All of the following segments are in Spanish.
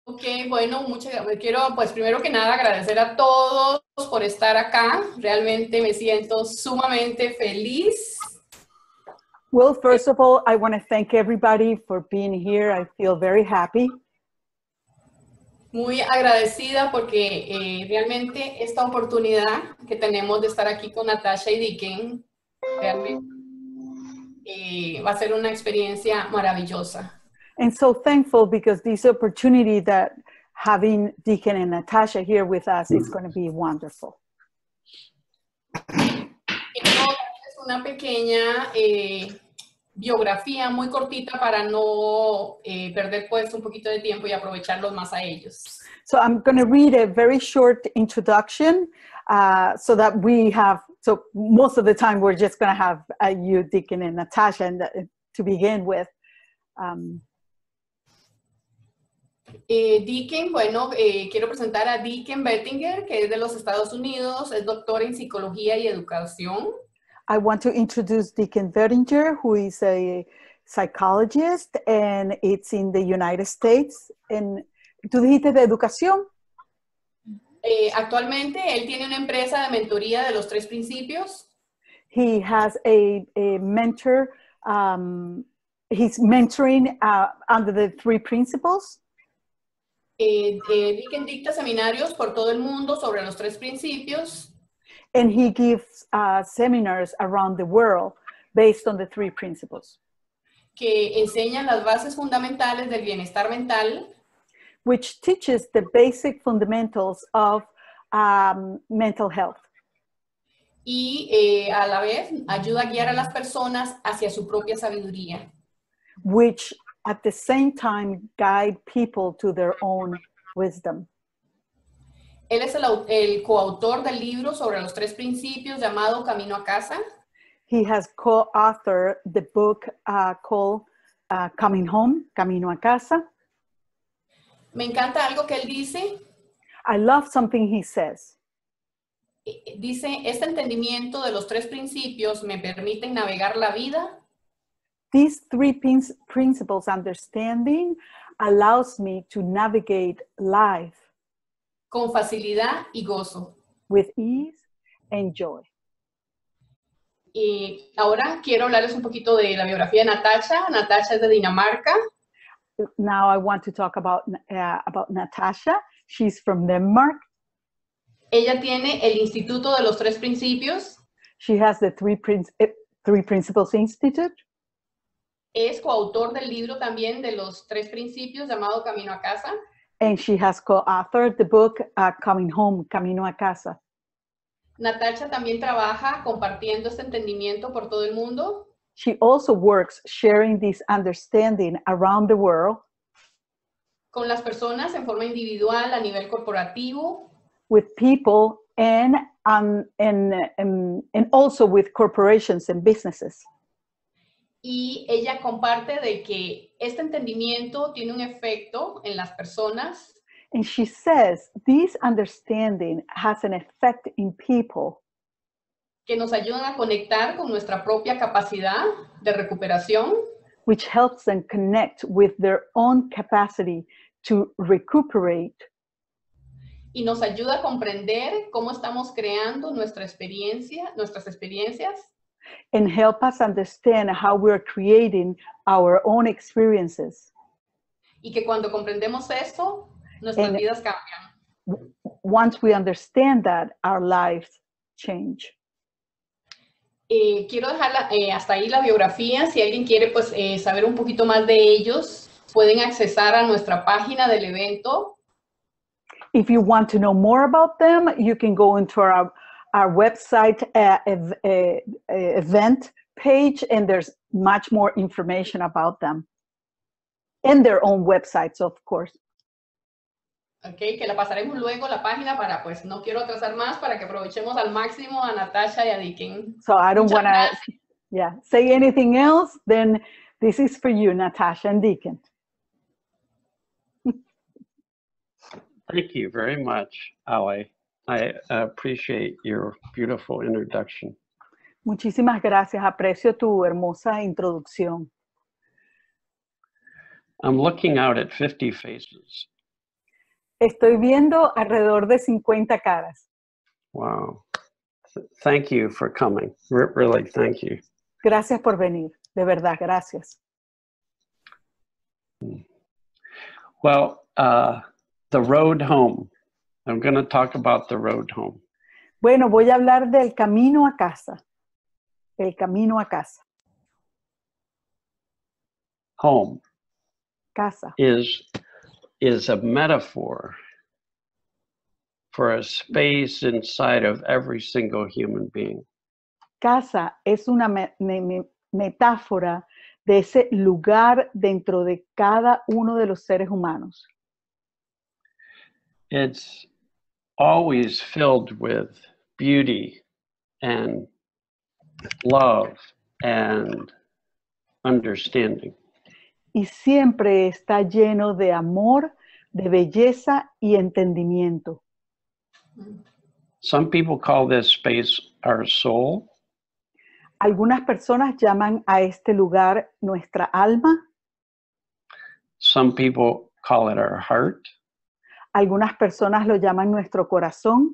Ok, bueno, quiero pues primero que nada agradecer a todos por estar acá. Realmente me siento sumamente feliz. Well, first of all, I want to thank everybody for being here. I feel very happy. Muy agradecida porque realmente esta oportunidad que tenemos de estar aquí con Natasha y Dicken realmente va a ser una experiencia maravillosa. And so thankful because this opportunity that having Deacon and Natasha here with us is going to be wonderful. Es una pequeña biografía muy cortita para no perder pues un poquito de tiempo y aprovecharlos más a ellos. So I'm going to read a very short introduction so that we have, so most of the time we're just going to have you, Deacon, and Natasha and, to begin with. Dicken, bueno, quiero presentar a Dicken Bettinger, que es de los Estados Unidos, es doctor en psicología y educación. I want to introduce Deacon Bettinger, who is a psychologist, and it's in the United States. And ¿tú dijiste de educación? Actualmente, él tiene una empresa de mentoría de los 3 principios. He has a mentor, he's mentoring under the 3 principles. Dicken dicta seminarios por todo el mundo sobre los 3 principios. And he gives seminars around the world based on the 3 principles. Que enseñan las bases fundamentales del bienestar mental. Which teaches the basic fundamentals of mental health. Y a la vez ayuda a guiar a las personas hacia su propia sabiduría. Which at the same time guide people to their own wisdom. Él es el coautor del libro sobre los 3 principios llamado Camino a Casa. He has co-authored the book called Coming Home, Camino a Casa. Me encanta algo que él dice. I love something he says. Dice, este entendimiento de los 3 principios me permiten navegar la vida. These 3 principles understanding allows me to navigate life con facilidad y gozo. With ease and joy. Y ahora quiero hablarles un poquito de la biografía de Natasha. Natasha es de Dinamarca. Now I want to talk about Natasha. She's from Denmark. Ella tiene el Instituto de los 3 Principios. She has the 3 Principles Institute. Es coautor del libro también de los 3 Principios llamado Camino a Casa. And she has co-authored the book Coming Home, Camino a Casa. Natasha también trabaja compartiendo este entendimiento por todo el mundo. She also works sharing this understanding around the world. Con las personas en forma individual, a nivel corporativo. With people and also with corporations and businesses. Y ella comparte de que este entendimiento tiene un efecto en las personas. And she says this understanding has an effect in people. Que nos ayudan a conectar con nuestra propia capacidad de recuperación. Which helps them connect with their own capacity to recuperate. Y nos ayuda a comprender cómo estamos creando nuestras experiencias. And help us understand how we're creating our own experiences. Y que cuando comprendemos eso, nuestras vidas cambian. Once we understand that, our lives change. Quiero dejar hasta ahí la biografía. Si alguien quiere pues, saber un poquito más de ellos, pueden accesar a nuestra página del evento. If you want to know more about them, you can go into our website event page, and there's much more information about them. And their own websites, of course. Okay, que la pasaremos luego la página para, pues, no quiero atrasar más, para que aprovechemos al máximo a Natasha y a Dicken. So I don't want to say anything else, then this is for you, Natasha and Dicken. Thank you very much, Ali. I appreciate your beautiful introduction. Muchísimas gracias. Aprecio tu hermosa introducción. I'm looking out at 50 faces. Estoy viendo alrededor de 50 caras. Wow. Thank you for coming. Really, thank you. Gracias por venir. De verdad, gracias. Well, the road home. I'm going to talk about the road home. Bueno, voy a hablar del camino a casa. El camino a casa. Home Casa. is a metaphor for a space inside of every single human being. Casa es una metáfora de ese lugar dentro de cada uno de los seres humanos. It's always filled with beauty and love and understanding. Y siempre está lleno de amor, de belleza y entendimiento. Some people call this space our soul. Algunas personas llaman a este lugar nuestra alma. Some people call it our heart. Algunas personas lo llaman nuestro corazón.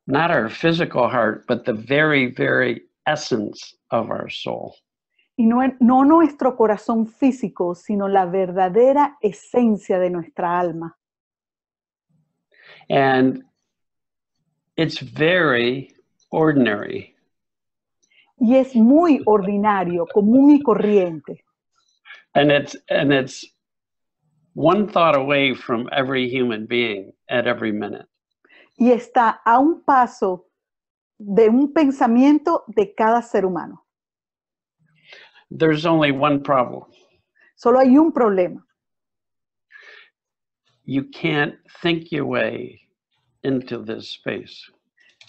Not our physical heart, but the very, very essence of our soul. Y no nuestro corazón físico, sino la verdadera esencia de nuestra alma. And it's very ordinary. Y es muy ordinario, común y corriente. And it's one thought away from every human being at every minute. Y está a un paso de un pensamiento de cada ser humano. There's only one problem. Solo hay un problema. You can't think your way into this space.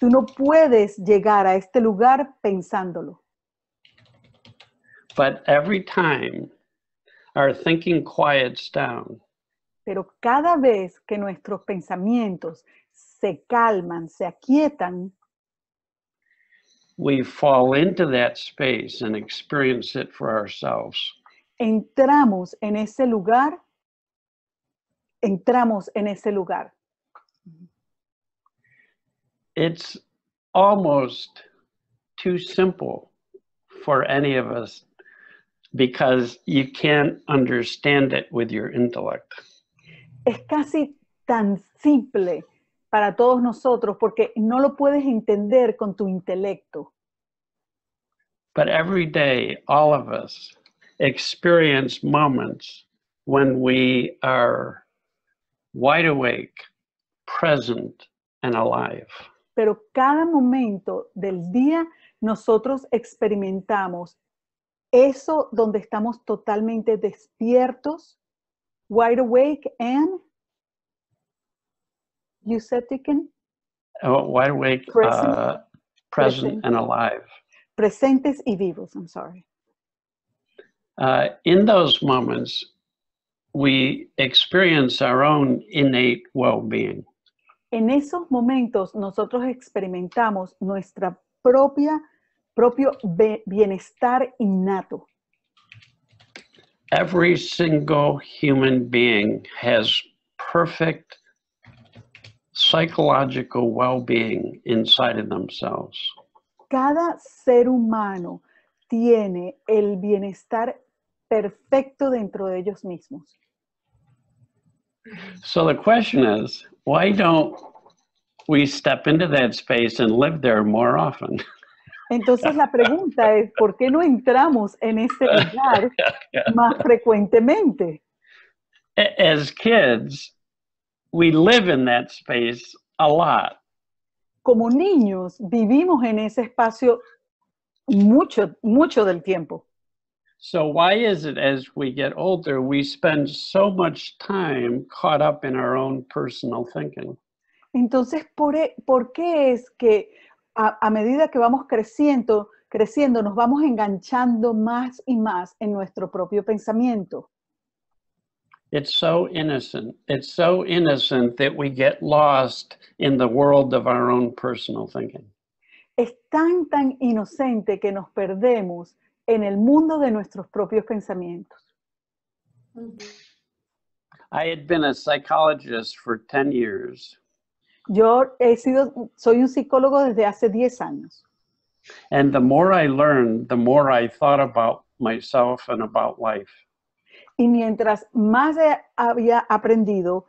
Tú no puedes llegar a este lugar pensándolo. But every time our thinking quiets down, Pero cada vez que nuestros pensamientos se calman, se aquietan, we fall into that space and experience it for ourselves. entramos en ese lugar. It's almost too simple for any of us because you can't understand it with your intellect. Es casi tan simple para todos nosotros porque no lo puedes entender con tu intelecto. But every day, all of us experience moments when we are wide awake, present, and alive. Pero cada momento del día nosotros experimentamos eso donde estamos totalmente despiertos, wide awake and, you said, Deacon? Wide awake, present, and alive. Presentes y vivos, I'm sorry. In those moments, we experience our own innate well-being. En esos momentos nosotros experimentamos nuestra propio bienestar innato. Every single human being has perfect psychological well-being inside of themselves. Cada ser humano tiene el bienestar perfecto dentro de ellos mismos. So the question is, why don't we step into that space and live there more often? Entonces la pregunta es, ¿por qué no entramos en ese lugar más frecuentemente? As kids, we live in that space a lot. Como niños vivimos en ese espacio mucho del tiempo. So why is it as we get older, we spend so much time caught up in our own personal thinking? Entonces, ¿por qué es que a medida que vamos creciendo, nos vamos enganchando más y más en nuestro propio pensamiento? It's so innocent. It's so innocent that we get lost in the world of our own personal thinking. Es tan inocente que nos perdemos en el mundo de nuestros propios pensamientos. I had been a psychologist for 10 years. Soy un psicólogo desde hace 10 años. And the more I learned, the more I thought about myself and about life. Y mientras más había aprendido,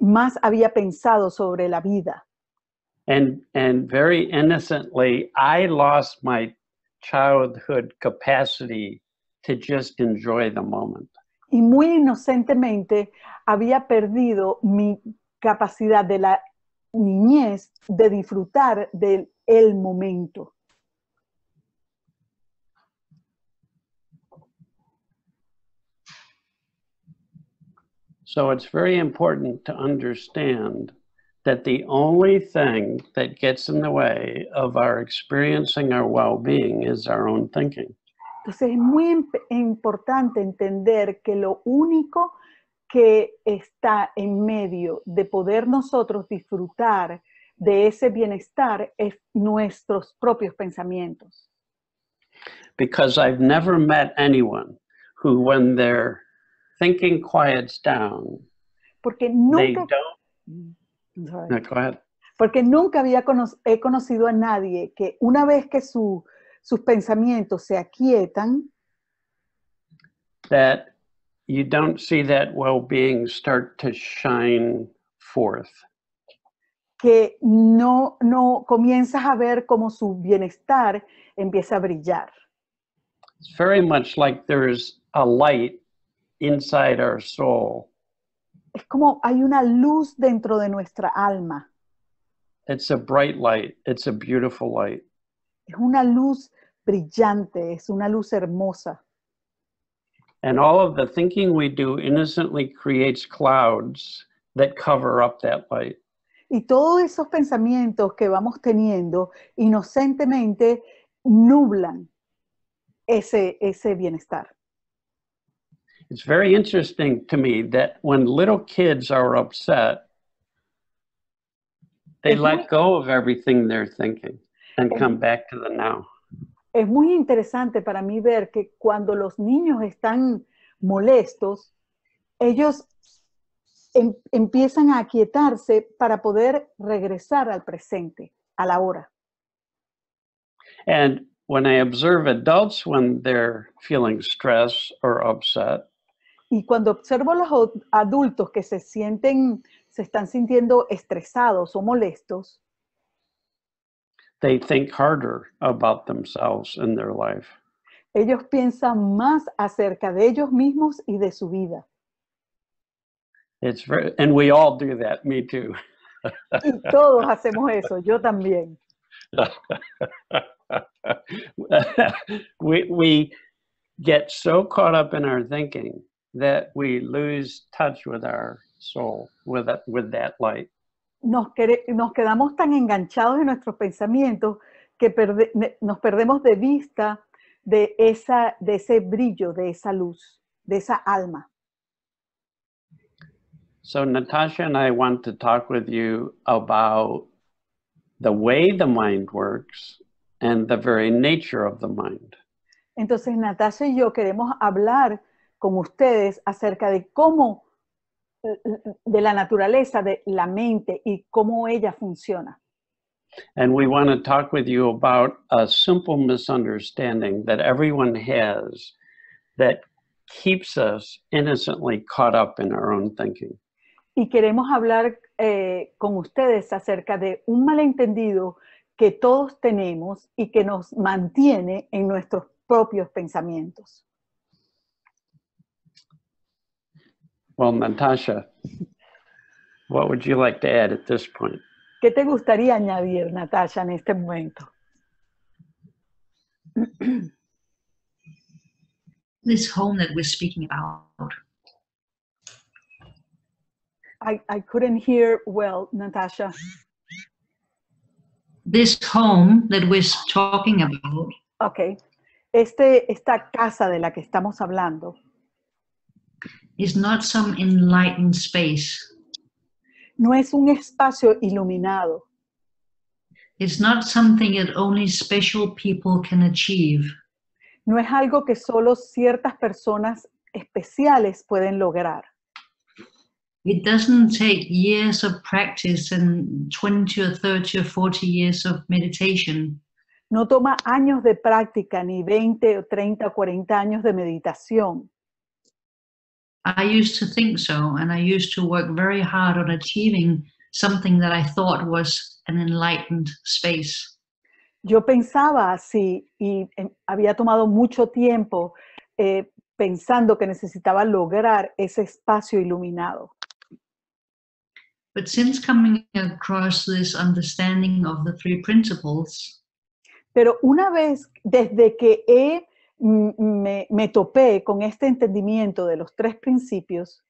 más había pensado sobre la vida. And very innocently, I lost my childhood capacity to just enjoy the moment. Y muy inocentemente había perdido mi capacidad de la niñez de disfrutar del momento. So it's very important to understand that the only thing that gets in the way of our experiencing our well-being is our own thinking. Entonces es muy importante entender que lo único que está en medio de poder nosotros disfrutar de ese bienestar es nuestros propios pensamientos. Because I've never met anyone who, when their thinking quiets down, Porque nunca, they don't. No, go ahead. Porque nunca he conocido a nadie que una vez que sus pensamientos se aquietan, that you don't see that well-being start to shine forth. Que no comienzas a ver cómo su bienestar empieza a brillar. It's very much like there's a light inside our soul. Es como hay una luz dentro de nuestra alma. It's a bright light. It's a beautiful light. Es una luz brillante, es una luz hermosa. And all of the thinking we do innocently creates clouds that cover up that light. Y todos esos pensamientos que vamos teniendo inocentemente nublan ese bienestar. It's very interesting to me that when little kids are upset, they let go of everything they're thinking and come back to the now. Es muy interesante para mí ver que cuando los niños están molestos, ellos empiezan a aquietarse para poder regresar al presente, a la hora. And when I observe adults when they're feeling stress or upset, y cuando observo a los adultos que se están sintiendo estresados o molestos, they think harder about themselves and their life. Ellos piensan más acerca de ellos mismos y de su vida. And we all do that, me too. Y todos hacemos eso, yo también. we get so caught up in our thinking that we lose touch with our soul, with that light. Nos quedamos tan enganchados en nuestros pensamientos que nos perdemos de vista de ese brillo, de esa luz, de esa alma. So Natasha and I want to talk with you about the way the mind works and the very nature of the mind. Entonces Natasha y yo queremos hablar con ustedes acerca de cómo, de la naturaleza de la mente y cómo ella funciona. And we want to talk with you about a simple misunderstanding that everyone has that keeps us innocently caught up in our own thinking. Y queremos hablar con ustedes acerca de un malentendido que todos tenemos y que nos mantiene en nuestros propios pensamientos. Well, Natasha, what would you like to add at this point? ¿Qué te gustaría añadir, Natasha, en este momento? This home that we're speaking about. I couldn't hear well, Natasha. This home that we're talking about. Okay. Esta casa de la que estamos hablando Is not some enlightened space. No es un espacio iluminado. It's not something that only special people can achieve. No es algo que solo ciertas personas especiales pueden lograr. It doesn't take years of practice and 20 or 30 or 40 years of meditation. No toma años de práctica, ni 20 o 30 o 40 años de meditación. I used to think so, and I used to work very hard on achieving something that I thought was an enlightened space. Yo pensaba así y había tomado mucho tiempo pensando que necesitaba lograr ese espacio iluminado. But since coming across this understanding of the three principles, Pero una vez, desde que me topé con este entendimiento de los tres principios,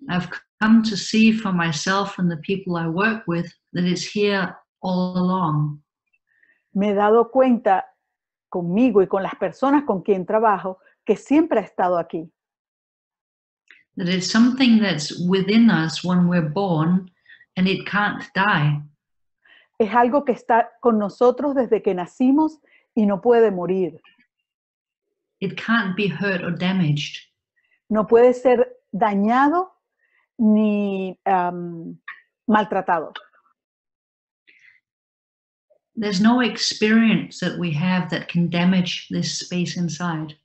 I've come to see for myself and the people I work with that it's here all along. me he dado cuenta conmigo y con las personas con quien trabajo que siempre ha estado aquí. That it's something that's within us when we're born and it can't die. Es algo que está con nosotros desde que nacimos y no puede morir. It can't be hurt or damaged. No puede ser dañado ni maltratado. There's no experience that we have that can damage this space inside.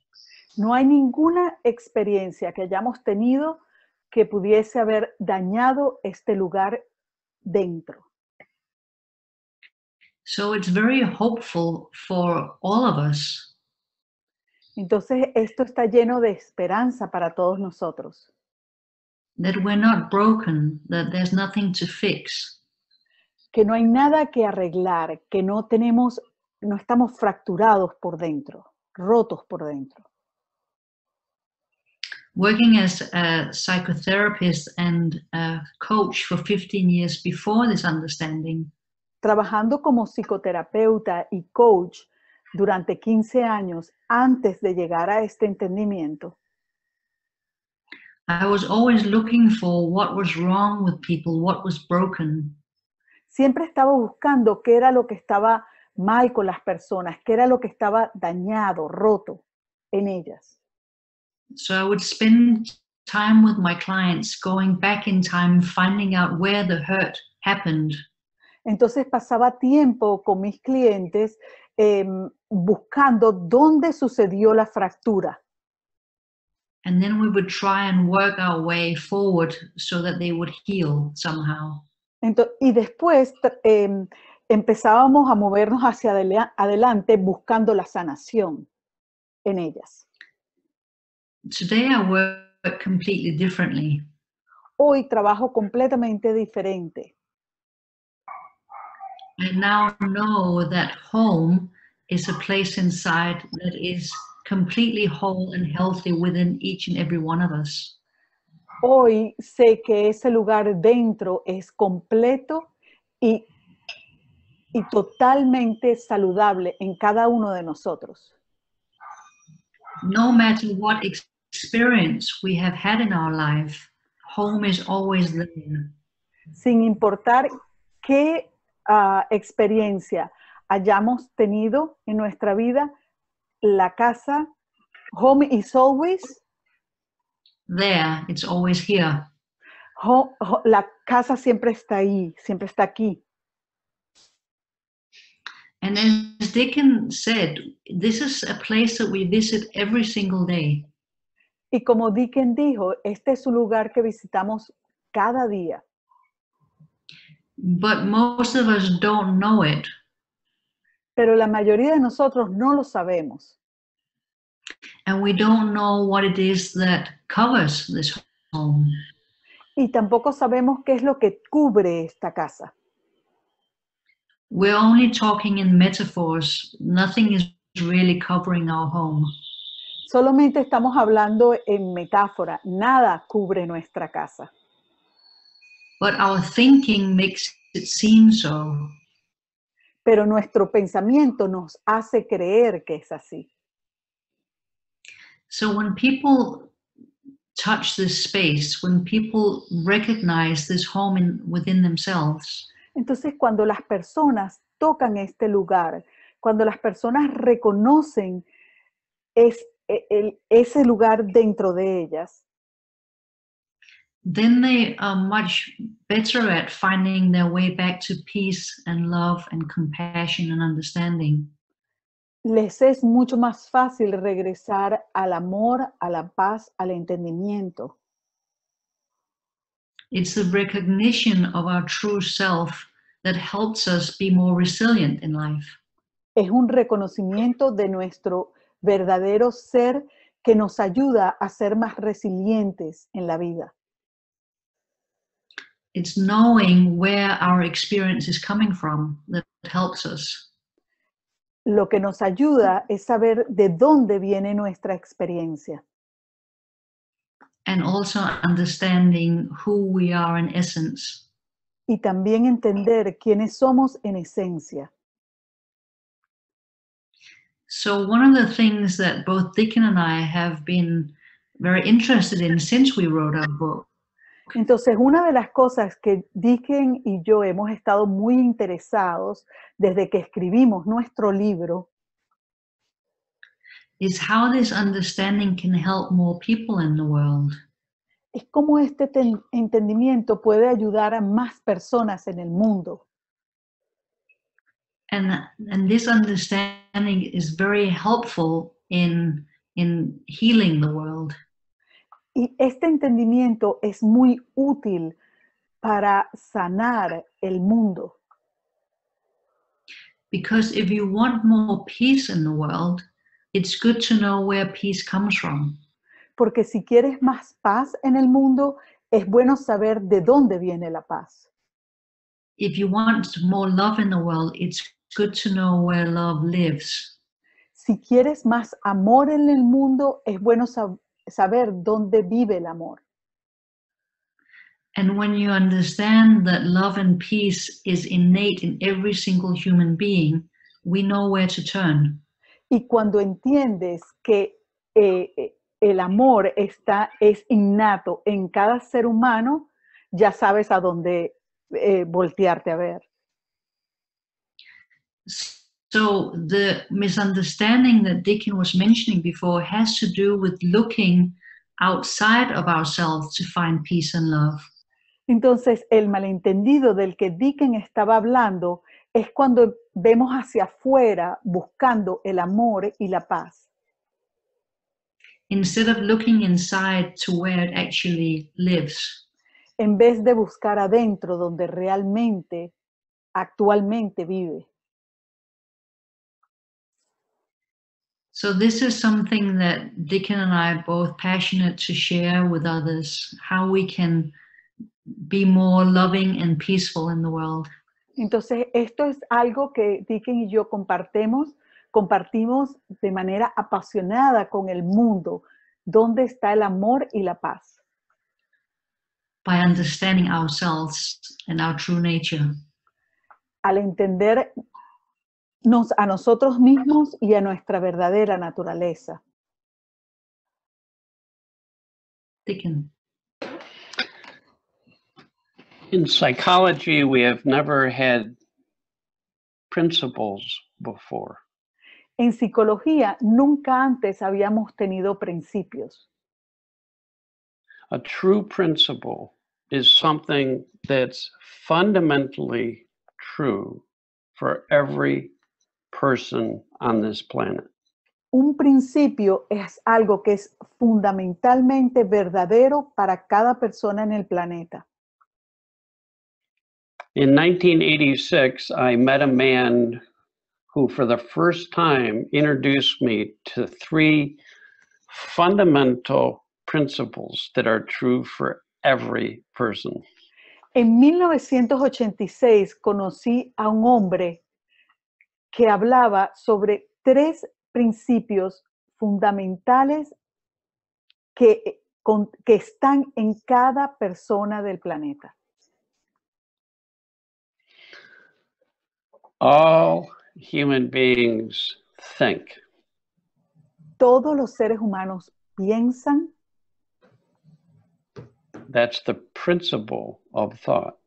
No hay ninguna experiencia que hayamos tenido que pudiese haber dañado este lugar dentro. So it's very hopeful for all of us. Entonces, esto está lleno de esperanza para todos nosotros. That we're not broken, that there's nothing to fix. Que no hay nada que arreglar, que no estamos fracturados por dentro, rotos por dentro. Working as a psychotherapist and a coach for 15 years before this understanding, Trabajando como psicoterapeuta y coach durante 15 años antes de llegar a este entendimiento, I was always looking for what was wrong with people, what was broken. siempre estaba buscando qué era lo que estaba mal con las personas, qué era lo que estaba dañado, roto en ellas. So I would spend time with my clients, going back in time, finding out where the hurt happened. Entonces pasaba tiempo con mis clientes buscando dónde sucedió la fractura. And then we would try and work our way forward so that they would heal somehow. Y después empezábamos a movernos hacia adelante buscando la sanación en ellas. Today I work completely differently. Hoy trabajo completamente diferente. I now know that home is a place inside that is completely whole and healthy within each and every one of us. Hoy sé que ese lugar dentro es completo y totalmente saludable en cada uno de nosotros. No matter what experience we have had in our life, home is always there. Sin importar qué experiencia hayamos tenido en nuestra vida, la casa, home is always There, it's always here. La casa siempre está ahí, siempre está aquí. And as Dickens said, this is a place that we visit every single day. Y como Dickens dijo, este es un lugar que visitamos cada día. But most of us don't know it. Pero la mayoría de nosotros no lo sabemos. And we don't know what it is that covers this home. Y tampoco sabemos qué es lo que cubre esta casa. We're only talking in metaphors. Nothing is really covering our home. Solamente estamos hablando en metáfora. Nada cubre nuestra casa. But our thinking makes it seem so. Pero nuestro pensamiento nos hace creer que es así. So when people touch this space, when people recognize this home within themselves, Entonces, cuando las personas tocan este lugar, cuando las personas reconocen ese lugar dentro de ellas, then they are much better at finding their way back to peace and love and compassion and understanding. Les es mucho más fácil regresar al amor, a la paz, al entendimiento. It's the recognition of our true self that helps us be more resilient in life. Es un reconocimiento de nuestro verdadero ser que nos ayuda a ser más resilientes en la vida. It's knowing where our experience is coming from that helps us. Lo que nos ayuda es saber de dónde viene nuestra experiencia. And also understanding who we are in essence. Y también entender quiénes somos en esencia. So one of the things that both Dickon and I have been very interested in since we wrote our book Entonces, una de las cosas que Dickon y yo hemos estado muy interesados desde que escribimos nuestro libro is how this understanding can help more people in the world. es cómo este entendimiento puede ayudar a más personas en el mundo. And this understanding is very helpful in healing the world. Y este entendimiento es muy útil para sanar el mundo. Because if you want more peace in the world, it's good to know where peace comes from. Porque si quieres más paz en el mundo, es bueno saber de dónde viene la paz. If you want more love in the world, it's good to know where love lives. Si quieres más amor en el mundo, es bueno saber dónde vive el amor. And when you understand that love and peace is innate in every single human being, we know where to turn. Y cuando entiendes que el amor es innato en cada ser humano, ya sabes a dónde voltearte a ver. So the misunderstanding that Dickon was mentioning before has to do with looking outside of ourselves to find peace and love. Entonces, el malentendido del que Dickon estaba hablando es cuando vemos hacia afuera buscando el amor y la paz. Instead of looking inside to where it actually lives. En vez de buscar adentro donde realmente, actualmente vive. So this is something that Dickon and I are both passionate to share with others, how we can be more loving and peaceful in the world. Entonces, esto es algo que Dickon y yo compartimos de manera apasionada con el mundo. ¿Dónde está el amor y la paz? By understanding ourselves and our true nature. Al entender a nosotros mismos y a nuestra verdadera naturaleza. Dickon. In psychology, we have never had principles before. En psicología, nunca antes habíamos tenido principios. A true principle is something that's fundamentally true for every person on this planet. Un principio es algo que es fundamentalmente verdadero para cada persona en el planeta. In 1986, I met a man who, for the first time, introduced me to 3 fundamental principles that are true for every person. En 1986 conocí a un hombre que hablaba sobre 3 principios fundamentales que están en cada persona del planeta. All human beings think. Todos los seres humanos piensan. That's the principle of thought.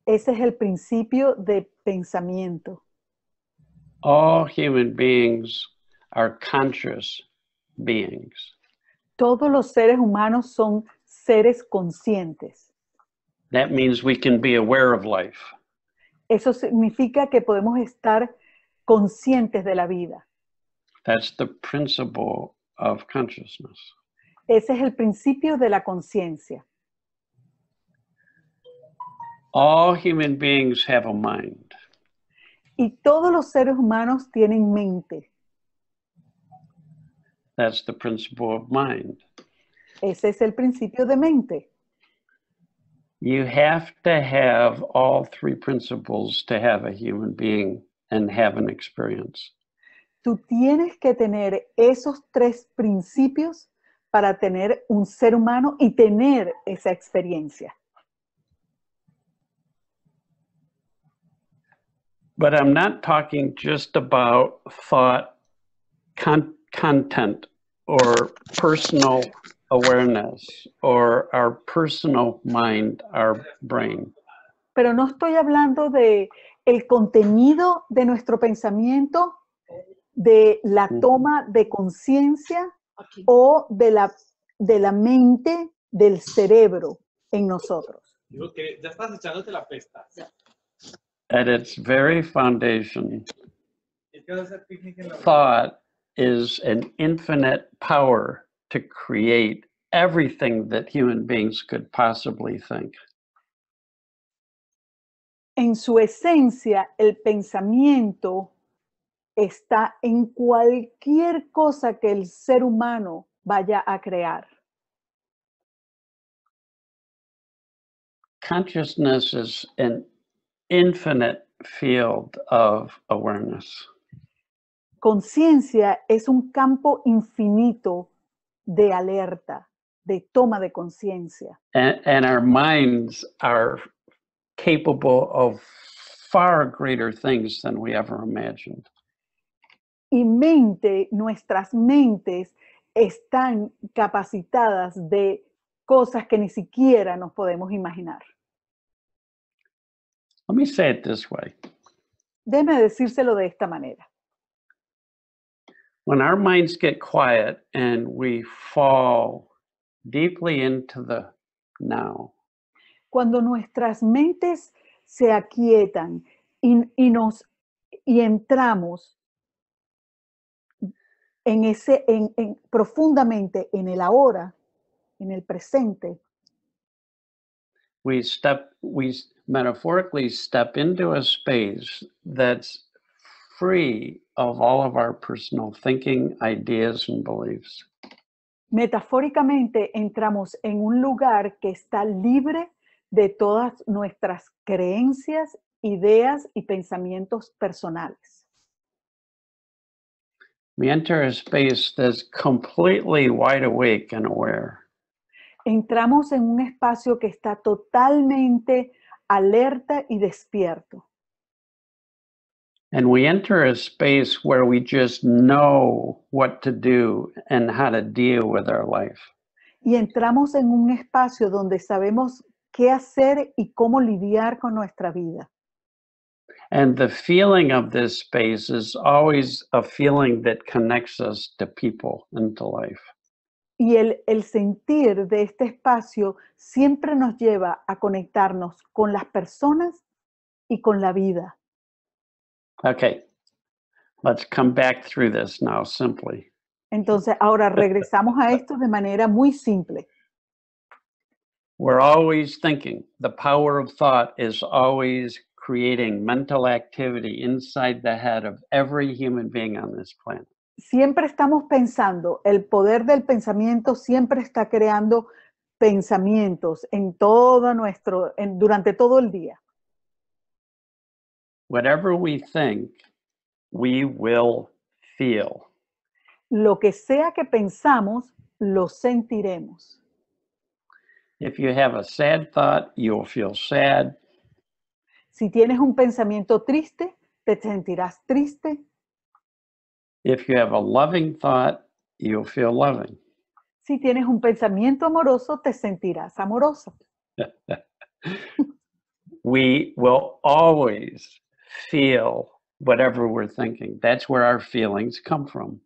Ese es el principio de pensamiento. All human beings are conscious beings. Todos los seres humanos son seres conscientes. That means we can be aware of life. Eso significa que podemos estar conscientes de la vida. That's the principle of consciousness. Ese es el principio de la conciencia. All human beings have a mind. Y todos los seres humanos tienen mente. That's the principle of mind. Ese es el principio de mente. You have to have all three principles to have a human being and have an experience. Tú tienes que tener esos tres principios para tener un ser humano y tener esa experiencia. But I'm not talking just about thought, content, or personal awareness, or our personal mind, our brain. Pero no estoy hablando de el contenido de nuestro pensamiento, de la toma de conciencia o de la mente del cerebro en nosotros. Digo que ya estás echándote la pesta. At its very foundation, Es que vas a hacer picnic en la thought is an infinite power to create everything that human beings could possibly think. En su esencia, el pensamiento está en cualquier cosa que el ser humano vaya a crear. Consciousness is an infinite field of awareness. Conciencia es un campo infinito de alerta, de toma de conciencia. And our minds are capable of far greater things than we ever imagined. Y nuestras mentes están capacitadas de cosas que ni siquiera nos podemos imaginar. Let me say it this way. Déjeme decírselo de esta manera. When our minds get quiet and we fall deeply into the now, Cuando nuestras mentes se aquietan y entramos profundamente en el ahora, en el presente, we metaphorically step into a space that's free of all of our personal thinking, ideas, and beliefs. metafóricamente entramos en un lugar que está libre de todas nuestras creencias, ideas y pensamientos personales. We enter a space that's completely wide awake and aware. Entramos en un espacio que está totalmente alerta y despierto. And we enter a space where we just know what to do and how to deal with our life. Y entramos en un espacio donde sabemos qué hacer y cómo lidiar con nuestra vida. And the feeling of this space is always a feeling that connects us to people and to life. Y el sentir de este espacio siempre nos lleva a conectarnos con las personas y con la vida. Okay, let's come back through this now simply. Entonces, ahora regresamos a esto de manera muy simple. We're always thinking. The power of thought is always creating mental activity inside the head of every human being on this planet. Siempre estamos pensando, el poder del pensamiento siempre está creando pensamientos durante todo el día. Whatever we think, we will feel. Lo que sea que pensamos, lo sentiremos. If you have a sad thought, you'll feel sad. Si tienes un pensamiento triste, te sentirás triste. If you have a loving thought, you'll feel loving. Si tienes un pensamiento amoroso, te sentirás amoroso. We will always feel whatever we're thinking. That's where our feelings come from.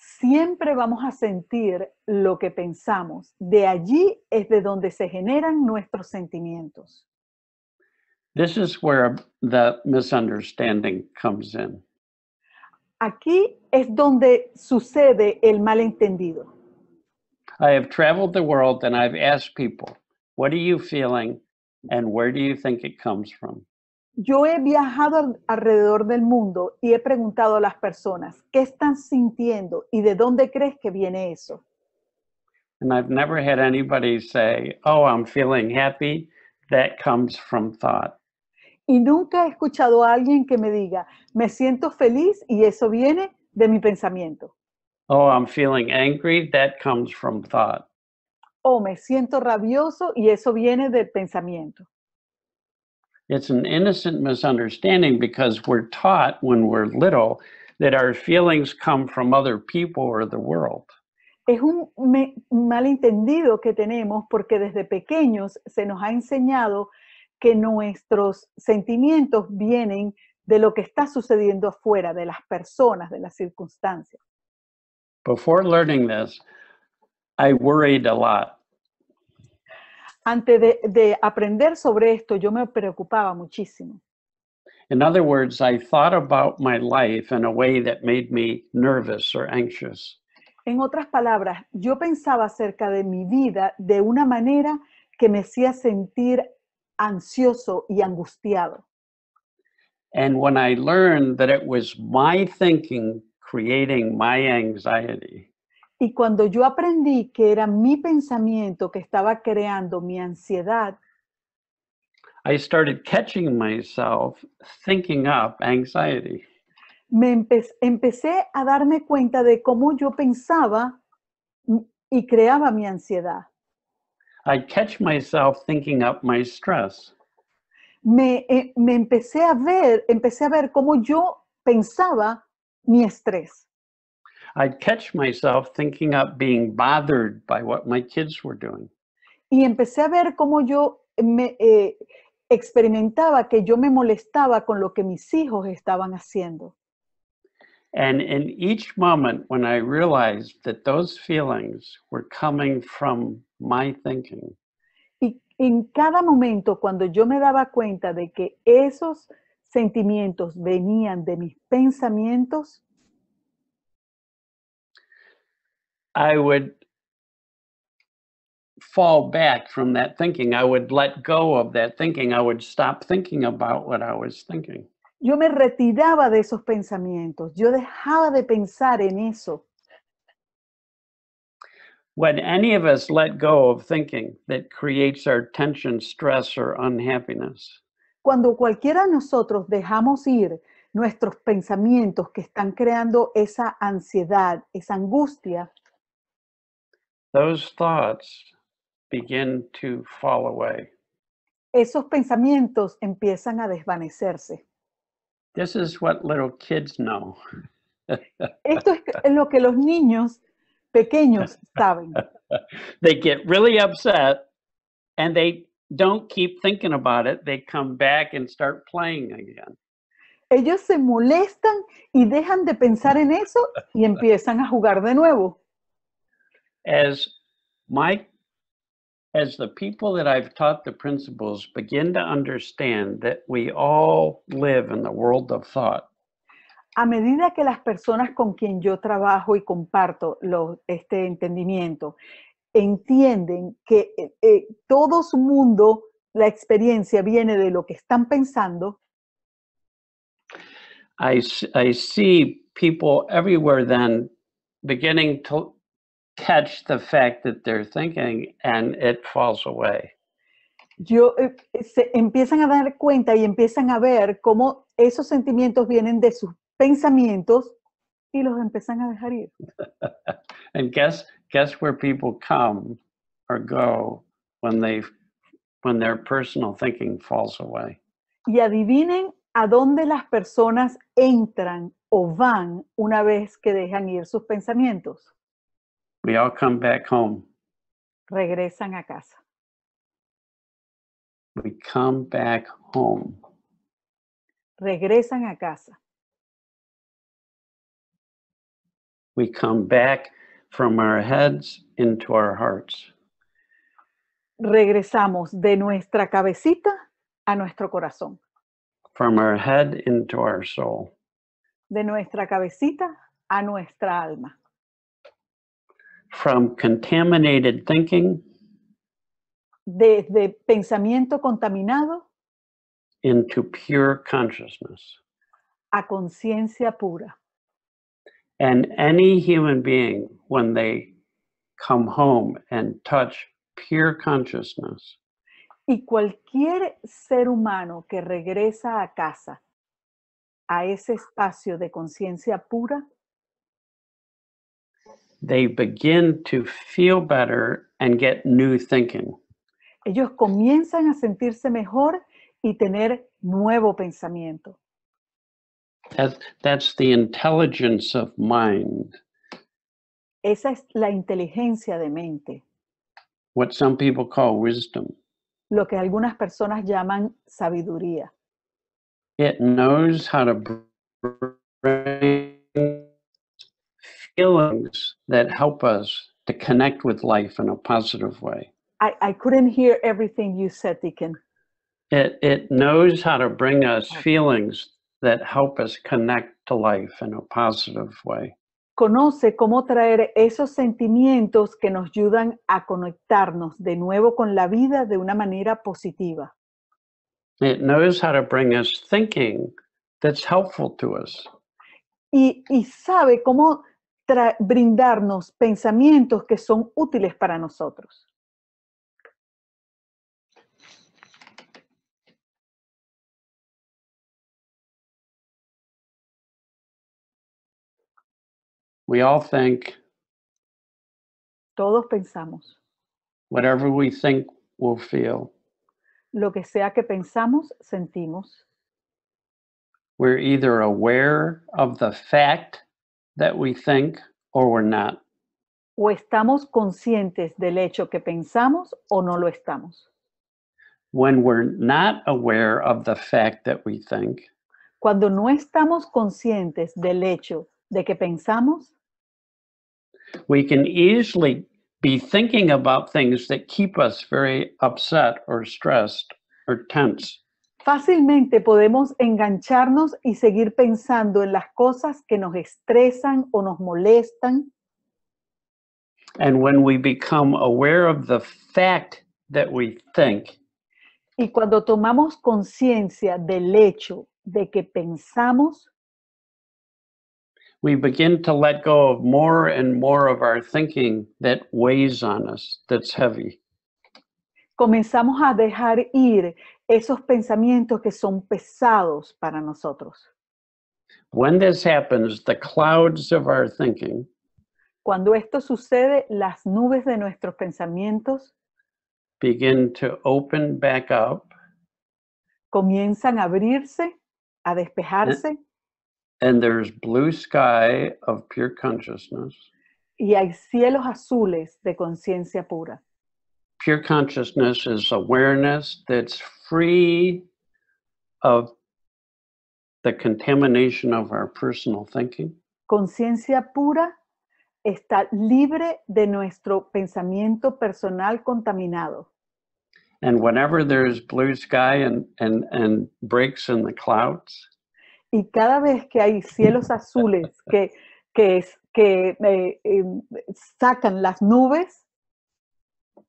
Siempre vamos a sentir lo que pensamos. De allí es de donde se generan nuestros sentimientos. This is where the misunderstanding comes in. Aquí es donde sucede el malentendido. I have traveled the world and I've asked people, what are you feeling and where do you think it comes from? Yo he viajado alrededor del mundo y he preguntado a las personas, ¿qué están sintiendo y de dónde crees que viene eso? And I've never had anybody say, oh, I'm feeling happy. That comes from thought. Y nunca he escuchado a alguien que me diga, me siento feliz y eso viene de mi pensamiento. Oh, I'm feeling angry. That comes from thought. O me siento rabioso y eso viene del pensamiento. It's an innocent misunderstanding because we're taught when we're little that our feelings come from other people or the world. Es un malentendido que tenemos porque desde pequeños se nos ha enseñado que nuestros sentimientos vienen de lo que está sucediendo afuera, de las personas, de las circunstancias. Before learning this, I worried a lot. Antes de aprender sobre esto, yo me preocupaba muchísimo. In other words, I thought about my life in a way that made me nervous or anxious. En otras palabras, yo pensaba acerca de mi vida de una manera que me hacía sentir ansioso y angustiado. And when I learned that it was my thinking creating my anxiety, Y cuando yo aprendí que era mi pensamiento que estaba creando mi ansiedad, I started catching myself thinking up anxiety. empecé a darme cuenta de cómo yo pensaba y creaba mi ansiedad. I catch myself thinking up my stress. Me empecé a ver cómo yo pensaba mi estrés. I'd catch myself thinking up being bothered by what my kids were doing. Y empecé a ver cómo yo experimentaba que yo me molestaba con lo que mis hijos estaban haciendo. And in each moment when I realized that those feelings were coming from my thinking, Y en cada momento cuando yo me daba cuenta de que esos sentimientos venían de mis pensamientos, I would fall back from that thinking. I would let go of that thinking. I would stop thinking about what I was thinking. yo me retiraba de esos pensamientos, yo dejaba de pensar en eso. When any of us let go of thinking that creates our tension, stress, or unhappiness, Cuando cualquiera de nosotros dejamos ir nuestros pensamientos que están creando esa ansiedad, esa angustia, those thoughts begin to fall away. esos pensamientos empiezan a desvanecerse. This is what little kids know. Esto es lo que los niños pequeños saben. They get really upset and they don't keep thinking about it. They come back and start playing again. Ellos se molestan y dejan de pensar en eso y empiezan a jugar de nuevo. As the people that I've taught the principles begin to understand that we all live in the world of thought, A medida que las personas con quien yo trabajo y comparto este entendimiento entienden que todo su mundo, la experiencia viene de lo que están pensando, I see people everywhere then beginning to catch the fact that they're thinking and it falls away. se empiezan a dar cuenta y empiezan a ver cómo esos sentimientos vienen de sus pensamientos y los empiezan a dejar ir. And guess where people come or go when their personal thinking falls away. Y adivinen a dónde las personas entran o van una vez que dejan ir sus pensamientos. We all come back home. Regresan a casa. We come back home. Regresan a casa. we come back from our heads into our hearts. Regresamos de nuestra cabecita a nuestro corazón, From our head into our soul. de nuestra cabecita a nuestra alma, From contaminated thinking desde pensamiento contaminado into pure consciousness. a conciencia pura. And any human being, when they come home and touch pure consciousness, Y cualquier ser humano que regresa a casa, a ese espacio de conciencia pura, they begin to feel better and get new thinking. ellos comienzan a sentirse mejor y tener nuevo pensamiento. That's the intelligence of mind, Esa es la inteligencia de mente, what some people call wisdom. lo que algunas personas llaman sabiduría. It knows how to bring feelings that help us to connect with life in a positive way. I couldn't hear everything you said, Deacon. It knows how to bring us feelings that help us connect to life in a positive way. Conoce cómo traer esos sentimientos que nos ayudan a conectarnos de nuevo con la vida de una manera positiva. It knows how to bring us thinking that's helpful to us. Y sabe cómo brindarnos pensamientos que son útiles para nosotros. We all think Todos pensamos. whatever we think we'll feel. Lo que sea que pensamos, sentimos. We're either aware of the fact that we think or we're not. O estamos conscientes del hecho que pensamos o no lo estamos. When we're not aware of the fact that we think, Cuando no estamos conscientes del hecho de que pensamos, we can easily be thinking about things that keep us very upset or stressed or tense. fácilmente podemos engancharnos y seguir pensando en las cosas que nos estresan o nos molestan. And when we become aware of the fact that we think, Y cuando tomamos conciencia del hecho de que pensamos, we begin to let go of more and more of our thinking that weighs on us, that's heavy. comenzamos a dejar ir esos pensamientos que son pesados para nosotros. When this happens, the clouds of our thinking Cuando esto sucede, las nubes de nuestros pensamientos begin to open back up, comienzan a abrirse, a despejarse, and there's blue sky of pure consciousness. y hay cielos azules de conciencia pura. Pure consciousness is awareness that's free of the contamination of our personal thinking. Conciencia pura está libre de nuestro pensamiento personal contaminado. And whenever there's blue sky and breaks in the clouds, Y cada vez que hay cielos azules que sacan las nubes,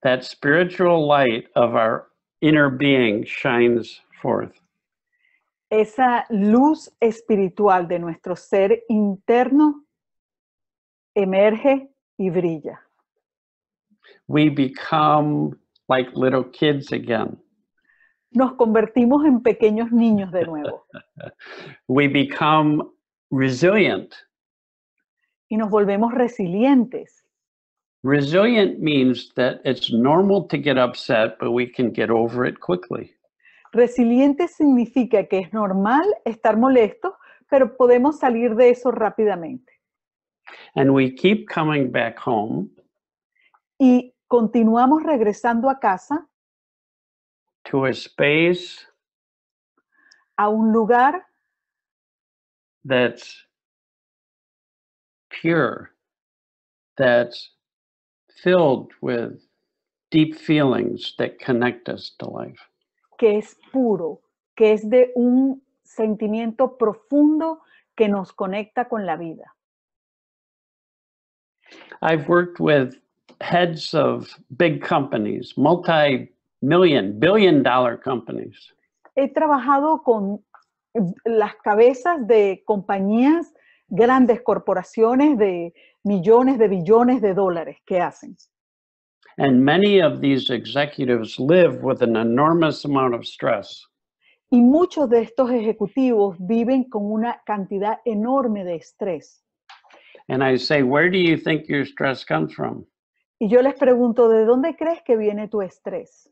that spiritual light of our inner being shines forth. esa luz espiritual de nuestro ser interno emerge y brilla. We become like little kids again. Nos convertimos en pequeños niños de nuevo We become resilient. y nos volvemos resilientes. Resilient means that it's normal to get upset, but we can get over it quickly. Resiliente significa que es normal estar molestos, pero podemos salir de eso rápidamente. And we keep coming back home Y continuamos regresando a casa, to a space a un lugar that's pure, that's filled with deep feelings that connect us to life. que es puro, que es de un sentimiento profundo que nos conecta con la vida. I've worked with heads of big companies, multi-million, billion-dollar companies. He trabajado con las cabezas de compañías, grandes corporaciones de millones de billones de dólares que hacen. And many of these executives live with an enormous amount of stress. Y muchos de estos ejecutivos viven con una cantidad enorme de estrés. And I say, where do you think your stress comes from? Y yo les pregunto, ¿de dónde crees que viene tu estrés?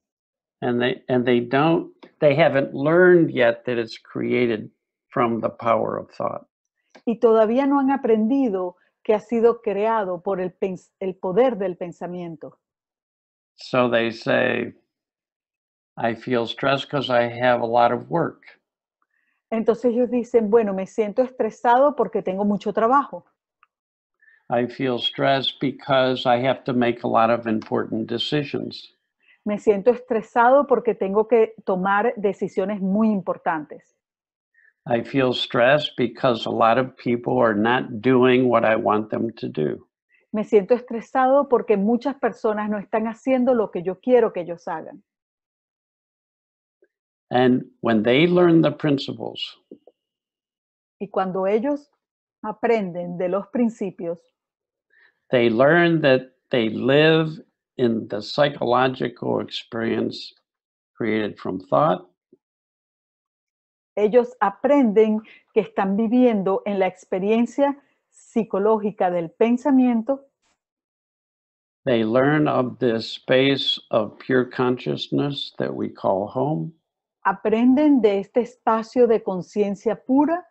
And they haven't learned yet that it's created from the power of thought. Y todavía no han aprendido que ha sido creado por el poder del pensamiento. So they say, I feel stressed because I have a lot of work. Entonces ellos dicen, bueno, me siento estresado porque tengo mucho trabajo. I feel stressed because I have to make a lot of important decisions. Me siento estresado porque tengo que tomar decisiones muy importantes. I feel stressed because a lot of people are not doing what I want them to do. Me siento estresado porque muchas personas no están haciendo lo que yo quiero que ellos hagan. And when they learn the principles, Y cuando ellos aprenden de los principios, they learn that they live in the psychological experience created from thought. ellos aprenden que están viviendo en la experiencia psicológica del pensamiento. They learn of this space of pure consciousness that we call home. Aprenden de este espacio de conciencia pura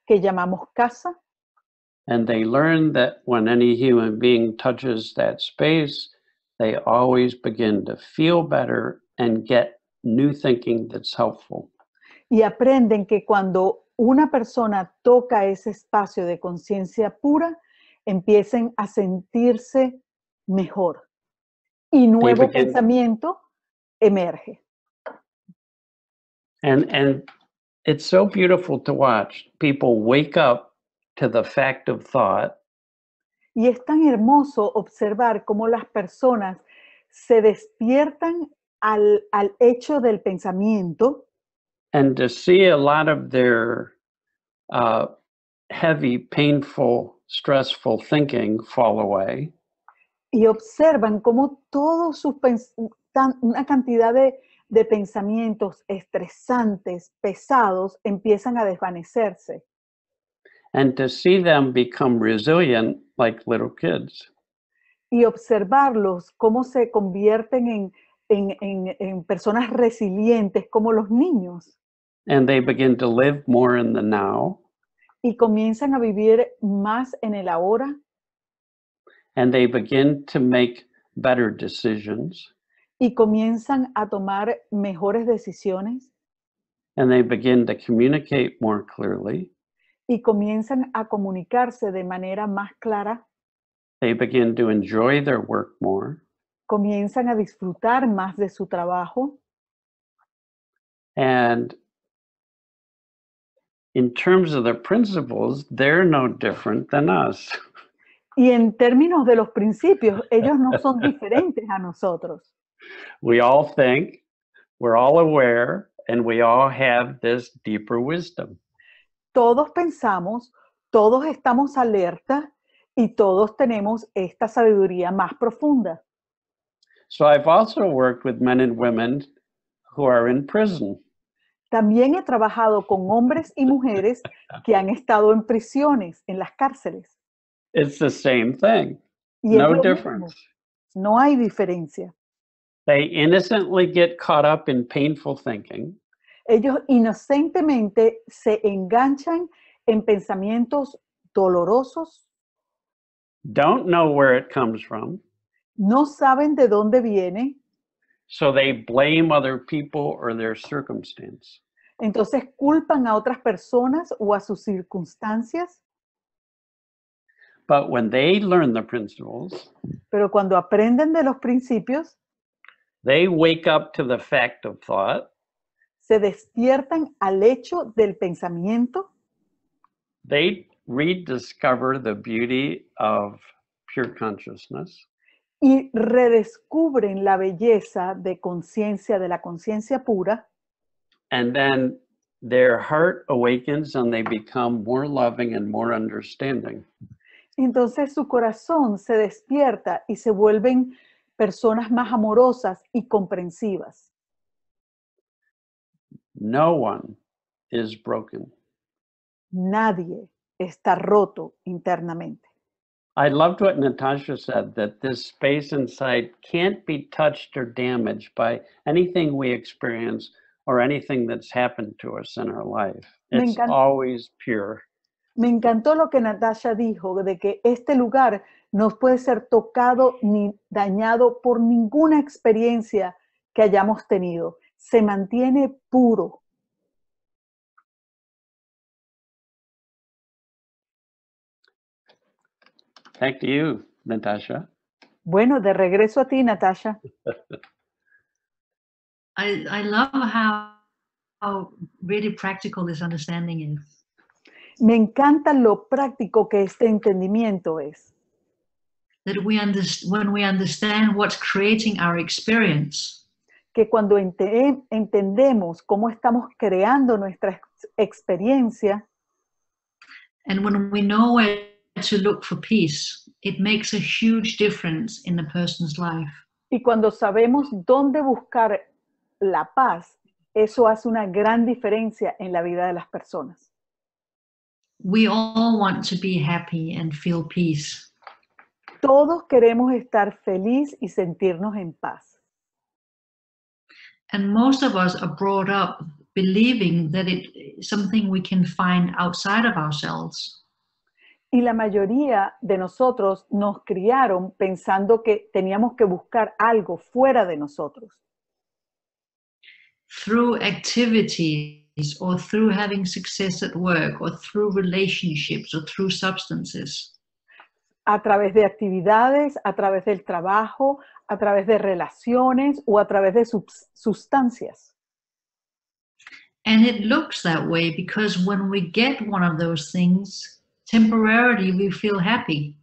que llamamos casa. And they learn that when any human being touches that space, they always begin to feel better and get new thinking that's helpful. Y aprenden que cuando una persona toca ese espacio de conciencia pura, empiecen a sentirse mejor. Y nuevo pensamiento emerge. And it's so beautiful to watch people wake up to the fact of thought. Y es tan hermoso observar cómo las personas se despiertan al hecho del pensamiento. And to see a lot of their heavy, painful, stressful thinking fall away. Y observan cómo todos sus una cantidad de pensamientos estresantes, pesados, empiezan a desvanecerse. And to see them become resilient like little kids. Y observarlos cómo se convierten en personas resilientes como los niños. And they begin to live more in the now. Y comienzan a vivir más en el ahora. And they begin to make better decisions. Y comienzan a tomar mejores decisiones. And they begin to communicate more clearly. Y comienzan a comunicarse de manera más clara. They begin to enjoy their work more. Comienzan a disfrutar más de su trabajo. And in terms of the principles, they're no different than us. Y en términos de los principios, ellos no son diferentes a nosotros. We all think, we're all aware, and we all have this deeper wisdom. Todos pensamos, todos estamos alerta y todos tenemos esta sabiduría más profunda. So I've also worked with men and women who are in prison. También he trabajado con hombres y mujeres que han estado en prisiones, en las cárceles. It's the same thing. Y es No lo difference. mismo. No hay diferencia. They innocently get caught up in painful thinking. Ellos inocentemente se enganchan en pensamientos dolorosos. Don't know where it comes from. No saben de dónde viene. So they blame other people or their circumstance. Entonces culpan a otras personas o a sus circunstancias. But when they learn the principles, Pero cuando aprenden de los principios, they wake up to the fact of thought. se despiertan al hecho del pensamiento, They rediscover the beauty of pure consciousness. y redescubren la belleza de conciencia, de la conciencia pura, And then their heart awakens and they become more loving and more understanding. entonces su corazón se despierta y se vuelven personas más amorosas y comprensivas. No one is broken. Nadie está roto internamente. I loved what Natasha said, that this space inside can't be touched or damaged by anything we experience or anything that's happened to us in our life. It's always pure. Me encantó lo que Natasha dijo, de que este lugar no puede ser tocado ni dañado por ninguna experiencia que hayamos tenido. Se mantiene puro. Back to you, Natasha. Bueno, de regreso a ti, Natasha. I love how really practical this understanding is. Me encanta lo práctico que este entendimiento es. That when we understand what's creating our experience, Que cuando entendemos cómo estamos creando nuestra experiencia, and when we know where to look for peace, it makes a huge difference in a person's life. y cuando sabemos dónde buscar la paz, eso hace una gran diferencia en la vida de las personas. We all want to be happy and feel peace. Todos queremos estar feliz y sentirnos en paz. And most of us are brought up believing that it's something we can find outside of ourselves. Y la mayoría de nosotros nos criaron pensando que teníamos que buscar algo fuera de nosotros. Through activities, or through having success at work, or through relationships, or through substances. A través de actividades, a través del trabajo, a través de relaciones o a través de sustancias. And it looks that way because when we get one of those things, temporarily we feel happy.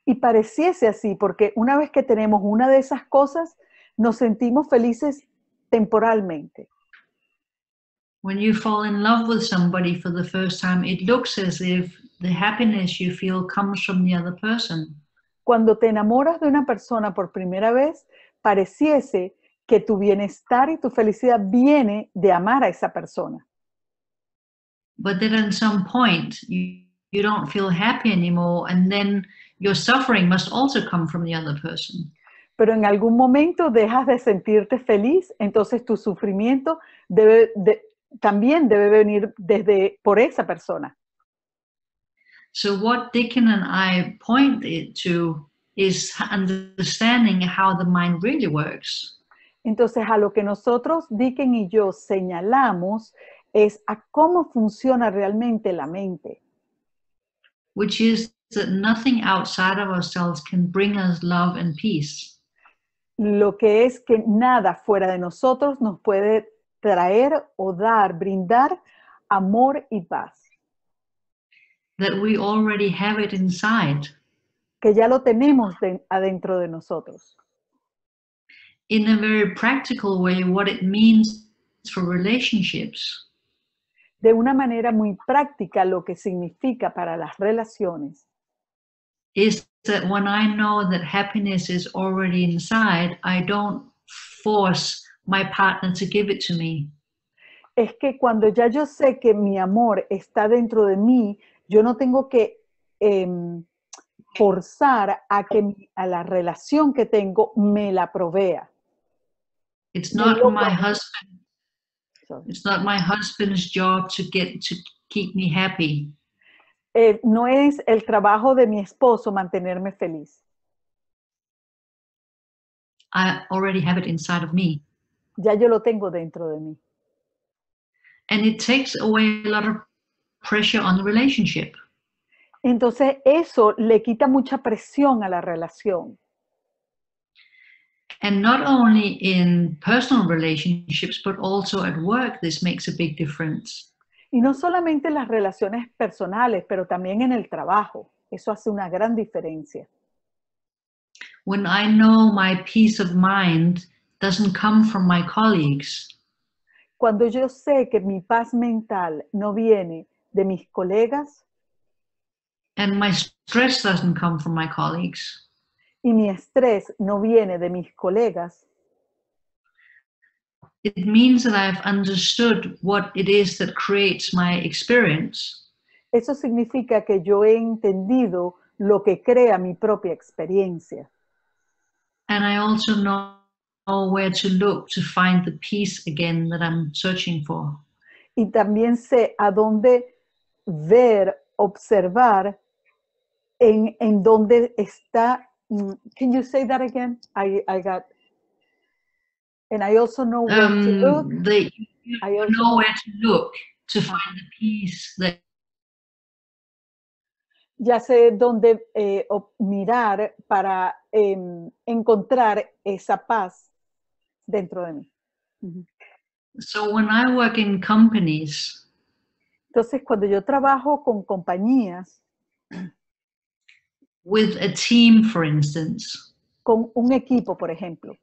Y pareciese así, porque una vez que tenemos una de esas cosas, nos sentimos felices temporalmente. When you fall in love with somebody for the first time, it looks as if the happiness you feel comes from the other person. Cuando te enamoras de una persona por primera vez, pareciese que tu bienestar y tu felicidad viene de amar a esa persona. But then at some point, you don't feel happy anymore, and then your suffering must also come from the other person. Pero en algún momento dejas de sentirte feliz, entonces tu sufrimiento también debe venir por esa persona. So what Dickon and I point it to is understanding how the mind really works. Entonces, a lo que nosotros, Dickon y yo, señalamos es a cómo funciona realmente la mente. Which is that nothing outside of ourselves can bring us love and peace. Lo que es que nada fuera de nosotros nos puede traer o brindar amor y paz. That we already have it inside. Que ya lo tenemos adentro de nosotros. In a very practical way, what it means for relationships. De una manera muy práctica, lo que significa para las relaciones. Is that when I know that happiness is already inside, I don't force my partner to give it to me. Es que cuando ya yo sé que mi amor está dentro de mí, yo no tengo que forzar a la relación que tengo me la provea. It's not my husband. It's not my husband's job to keep me happy. No es el trabajo de mi esposo mantenerme feliz. I already have it inside of me. Ya yo lo tengo dentro de mí. And it takes away a lot of pressure on the relationship. Entonces eso le quita mucha presión a la relación. And not only in personal relationships, but also at work, this makes a big difference. Y no solamente en las relaciones personales, pero también en el trabajo. Eso hace una gran diferencia. When I know my peace of mind doesn't come from my colleagues, Cuando yo sé que mi paz mental no viene de mis colegas and my stress doesn't come from my colleagues, y mi estrés no viene de mis colegas, it means that I've understood what it is that creates my experience. eso significa que yo he entendido lo que crea mi propia experiencia. And I also know where to look to find the peace again that I'm searching for. Y también sé a dónde ver, observar, en dónde está. Can you say that again? I got. And I also know where to look. You I also know where to look to find the peace that. Ya sé dónde mirar para encontrar esa paz dentro de mí. So when I work in companies, Entonces, cuando yo trabajo con compañías, with a team, for instance, con un equipo, por ejemplo,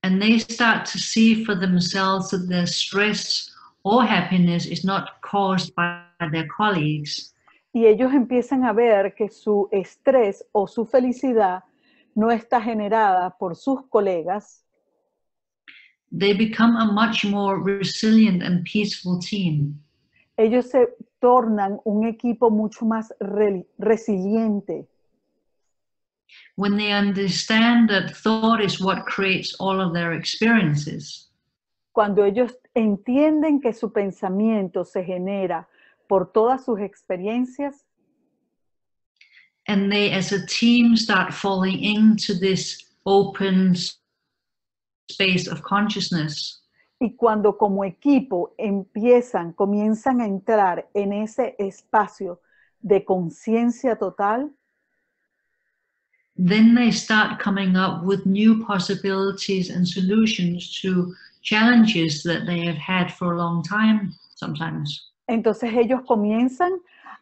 and they start to see for themselves that their stress or happiness is not caused by their colleagues, y ellos empiezan a ver que su estrés o su felicidad no está generada por sus colegas, they become a much more resilient and peaceful team. ellos se tornan un equipo mucho más resiliente. When they understand that thought is what creates all of their experiences, Cuando ellos entienden que su pensamiento se genera por todas sus experiencias, and they as a team start falling into this open space of consciousness, y cuando como equipo comienzan a entrar en ese espacio de conciencia total, then they start coming up with new possibilities and solutions to challenges that they have had for a long time sometimes. entonces ellos comienzan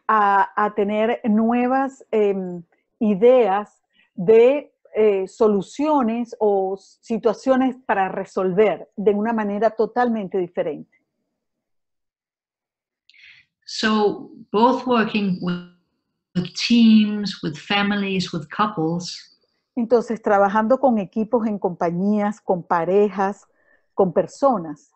a tener nuevas ideas de soluciones o situaciones para resolver de una manera totalmente diferente. So both working with teams, with families, with couples, Entonces, trabajando con equipos en compañías, con parejas, con personas,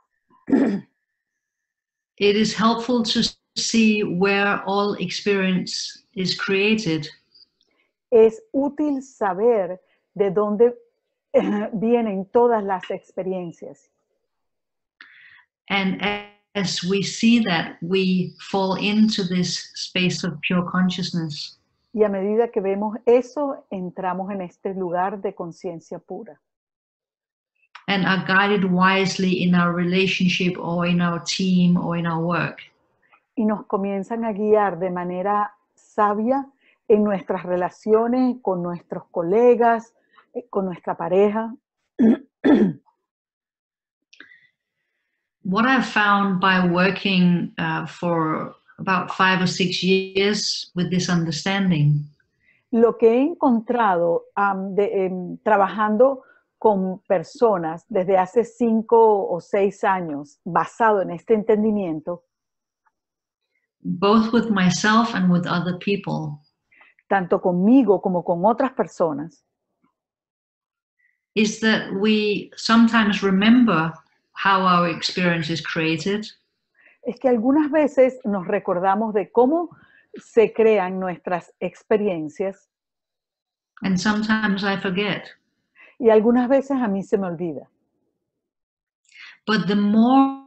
it is helpful to see where all experience is created. es útil saber de dónde vienen todas las experiencias. And as we see that, we fall into this space of pure consciousness. Y a medida que vemos eso, entramos en este lugar de conciencia pura. And are guided wisely in our relationship or in our team or in our work. Y nos comienzan a guiar de manera sabia en nuestras relaciones con nuestros colegas, con nuestra pareja. What I've found by working for about 5 or 6 years with this understanding Lo que he encontrado trabajando con personas desde hace 5 o 6 años, basado en este entendimiento, both with myself and with other people, tanto conmigo como con otras personas, is that we sometimes remember how our experience is created, es que algunas veces nos recordamos de cómo se crean nuestras experiencias and sometimes I forget. y algunas veces a mí se me olvida. But the more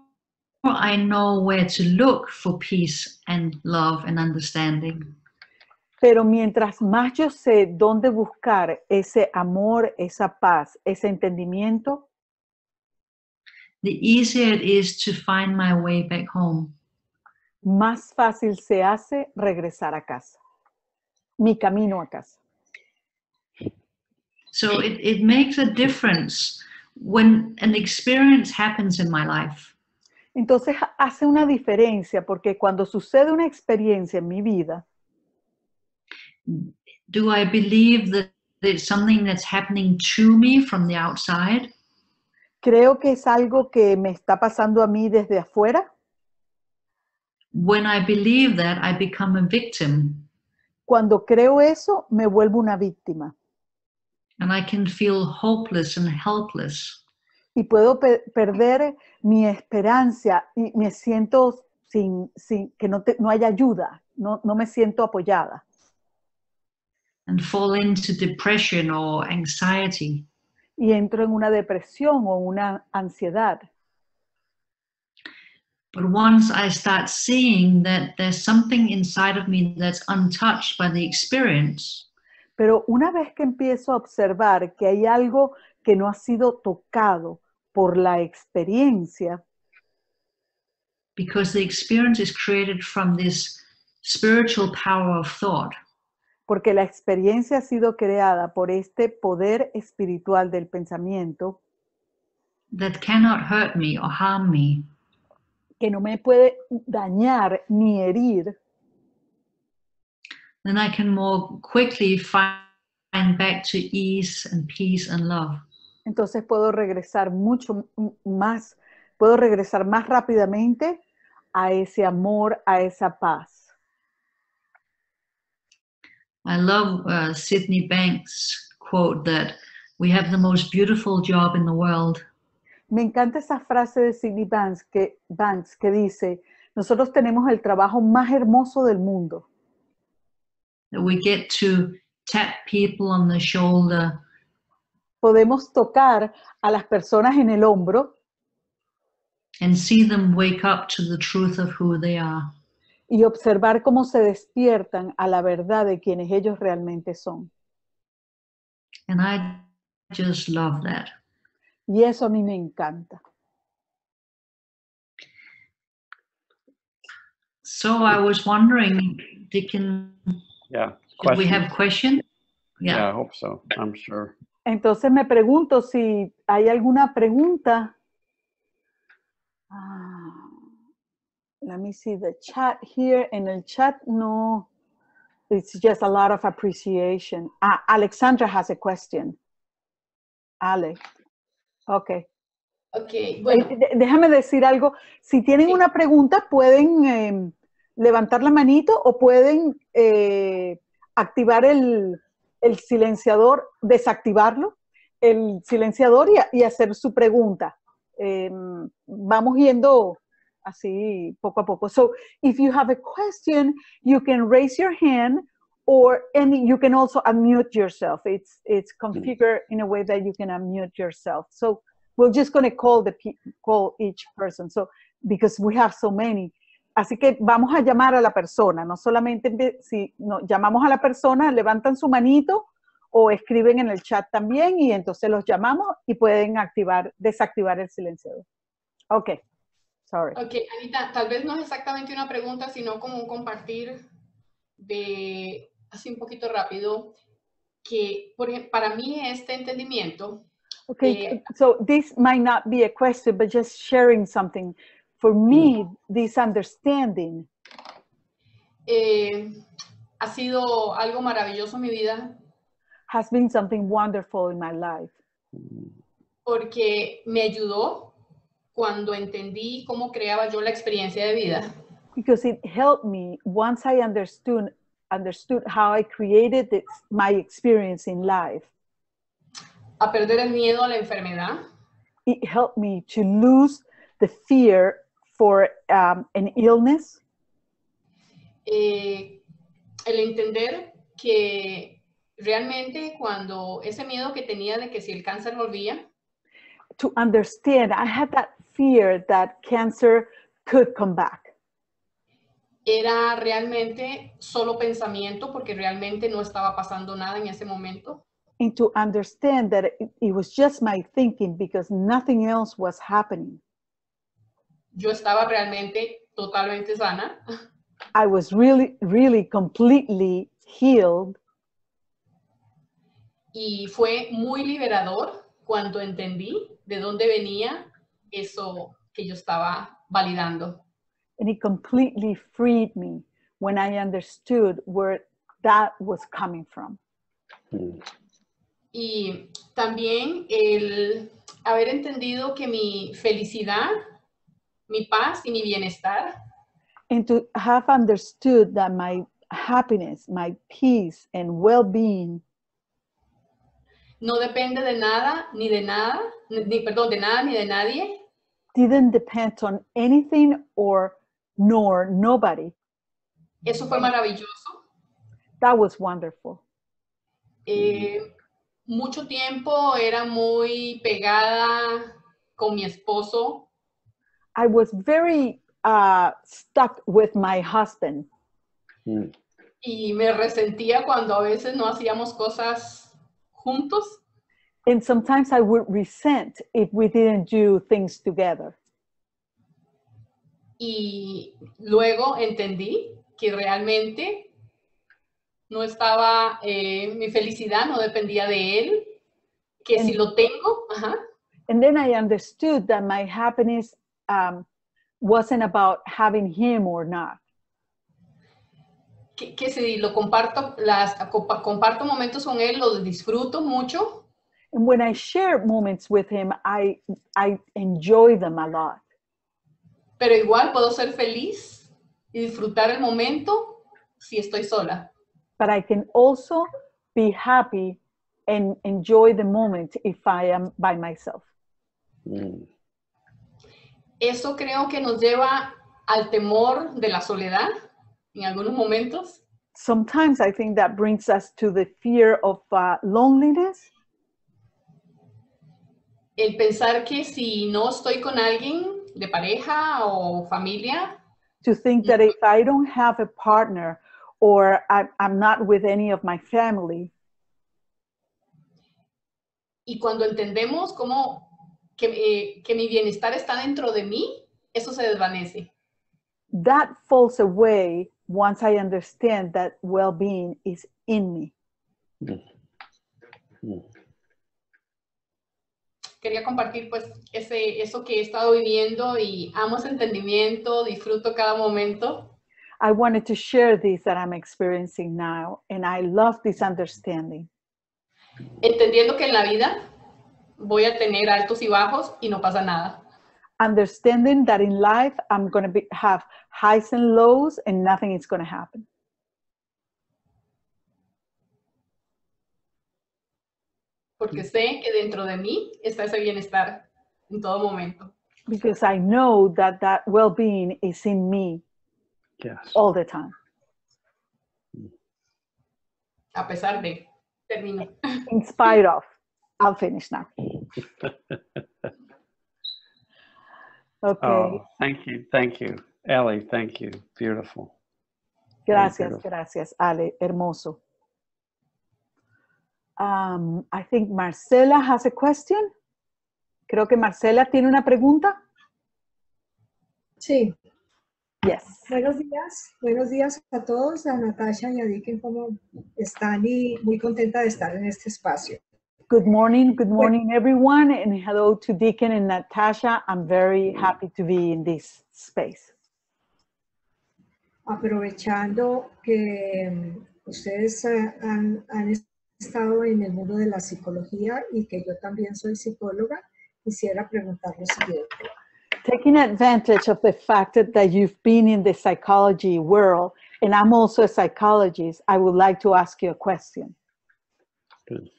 I know where to look for peace and love and understanding, Pero mientras más yo sé dónde buscar ese amor, esa paz, ese entendimiento, the easier it is to find my way back home. más fácil se hace regresar a casa. Mi camino a casa. So it makes a difference when an experience happens in my life. Entonces hace una diferencia porque cuando sucede una experiencia en mi vida, Do I believe that it's something that's happening to me from the outside? creo que es algo que me está pasando a mí desde afuera. When I believe that, I become a victim, Cuando creo eso, me vuelvo una víctima and I can feel hopeless and helpless. y puedo perder mi esperanza y me siento sin que no haya ayuda, no me siento apoyada. And fall into depression or anxiety. Y entro en una depresión o una ansiedad. But once I start seeing that there's something inside of me that's untouched by the experience, Pero una vez que empiezo a observar que hay algo que no ha sido tocado por la experiencia, because the experience is created from this spiritual power of thought, porque la experiencia ha sido creada por este poder espiritual del pensamiento, that cannot hurt me or harm me, que no me puede dañar ni herir, then I can more quickly find back to ease and peace and love. entonces puedo regresar puedo regresar más rápidamente a ese amor, a esa paz. I love Sydney Banks' quote that we have the most beautiful job in the world. Me encanta esa frase de Sydney Banks que dice, nosotros tenemos el trabajo más hermoso del mundo. That we get to tap people on the shoulder Podemos tocar a las personas en el hombro and see them wake up to the truth of who they are. y observar cómo se despiertan a la verdad de quienes ellos realmente son. And I just love that. Y eso a mí me encanta. So I was wondering, Deacon, Yeah. do we have questions? Yeah, I hope so. I'm sure. Entonces me pregunto si hay alguna pregunta. Let me see the chat here. En el chat no. It's just a lot of appreciation. Alexandra has a question. Ale. Ok. Ok, bueno. Déjame decir algo. Si tienen una pregunta, pueden levantar la manito o pueden activar el silenciador, desactivarlo, el silenciador y hacer su pregunta. Vamos yendo así poco a poco. So, if you have a question, you can raise your hand and you can also unmute yourself. It's configured in a way that you can unmute yourself. So, we're just going to call each person. So, because we have so many. Así que vamos a llamar a la persona, no solamente si llamamos a la persona, levantan su manito o escriben en el chat también y entonces los llamamos y pueden desactivar el silenciador. Ok, sorry. Ok, Anita, tal vez no es exactamente una pregunta, sino como un compartir de, así un poquito rápido, que por ejemplo, para mí este entendimiento... Okay, so this might not be a question, but just sharing something. For me, this understanding ha sido algo maravilloso en mi vida. Has been something wonderful in my life. Porque me ayudó cuando entendí cómo creaba yo la experiencia de vida. Because it helped me once I understood how I created my experience in life. A perder el miedo a la enfermedad. It helped me to lose the fear for an illness. El entender que realmente cuando ese miedo que tenía de que si el cáncer volvía. To understand, I had that fear that cancer could come back. Era realmente solo pensamiento porque realmente no estaba pasando nada en ese momento. And to understand that it was just my thinking because nothing else was happening. Yo estaba realmente totalmente sana. I was really completely healed. Y fue muy liberador cuando entendí de dónde venía eso que yo estaba validando. And it completely freed me when I understood where that was coming from. Y también el haber entendido que mi felicidad, mi paz y mi bienestar And to have understood that my happiness, my peace and well-being no depende de nada ni de nada, perdón, de nada ni de nadie, didn't depend on anything or nor nobody. eso fue maravilloso. That was wonderful. Mucho tiempo era muy pegada con mi esposo. I was very stuck with my husband. Y me resentía cuando a veces no hacíamos cosas juntos. And sometimes I would resent if we didn't do things together. Y luego entendí que realmente no estaba, mi felicidad no dependía de él, que si lo tengo, And then I understood that my happiness wasn't about having him or not. Que si lo comparto, comparto momentos con él, los disfruto mucho. And when I share moments with him, I enjoy them a lot. Pero igual puedo ser feliz y disfrutar el momento si estoy sola. But I can also be happy and enjoy the moment if I am by myself. Eso creo que nos lleva al temor de la soledad en algunos momentos. Sometimes I think that brings us to the fear of loneliness. El pensar que si no estoy con alguien de pareja o familia, To think that if I don't have a partner or I'm not with any of my family. Y cuando entendemos cómo que mi bienestar está dentro de mí, eso se desvanece. That falls away once I understand that well-being is in me. Quería compartir pues eso que he estado viviendo y amo ese entendimiento, disfruto cada momento. I wanted to share this that I'm experiencing now, and I love this understanding. Entendiendo que en la vida voy a tener altos y bajos y no pasa nada. Understanding that in life I'm going to have highs and lows and nothing is going to happen. Porque sé que dentro de mí está ese bienestar en todo momento. Because I know that that well-being is in me all the time. A pesar de, termino. In spite of. I'll finish now. Okay. Oh, thank you. Ellie, thank you. Beautiful. Gracias, beautiful. gracias, Ale. Hermoso. I think Marcela has a question. Creo que Marcela tiene una pregunta. Sí. Yes. Buenos días a todos, a Natasha y a Dicken, ¿cómo están? Y muy contenta de estar en este espacio. Good morning everyone, and hello to Deacon and Natasha. I'm very happy to be in this space. Aprovechando que ustedes han estado en el mundo de la psicología y que yo también soy psicóloga, quisiera preguntar lo siguiente. Taking advantage of the fact that you've been in the psychology world, and I'm also a psychologist, I would like to ask you a question. Good.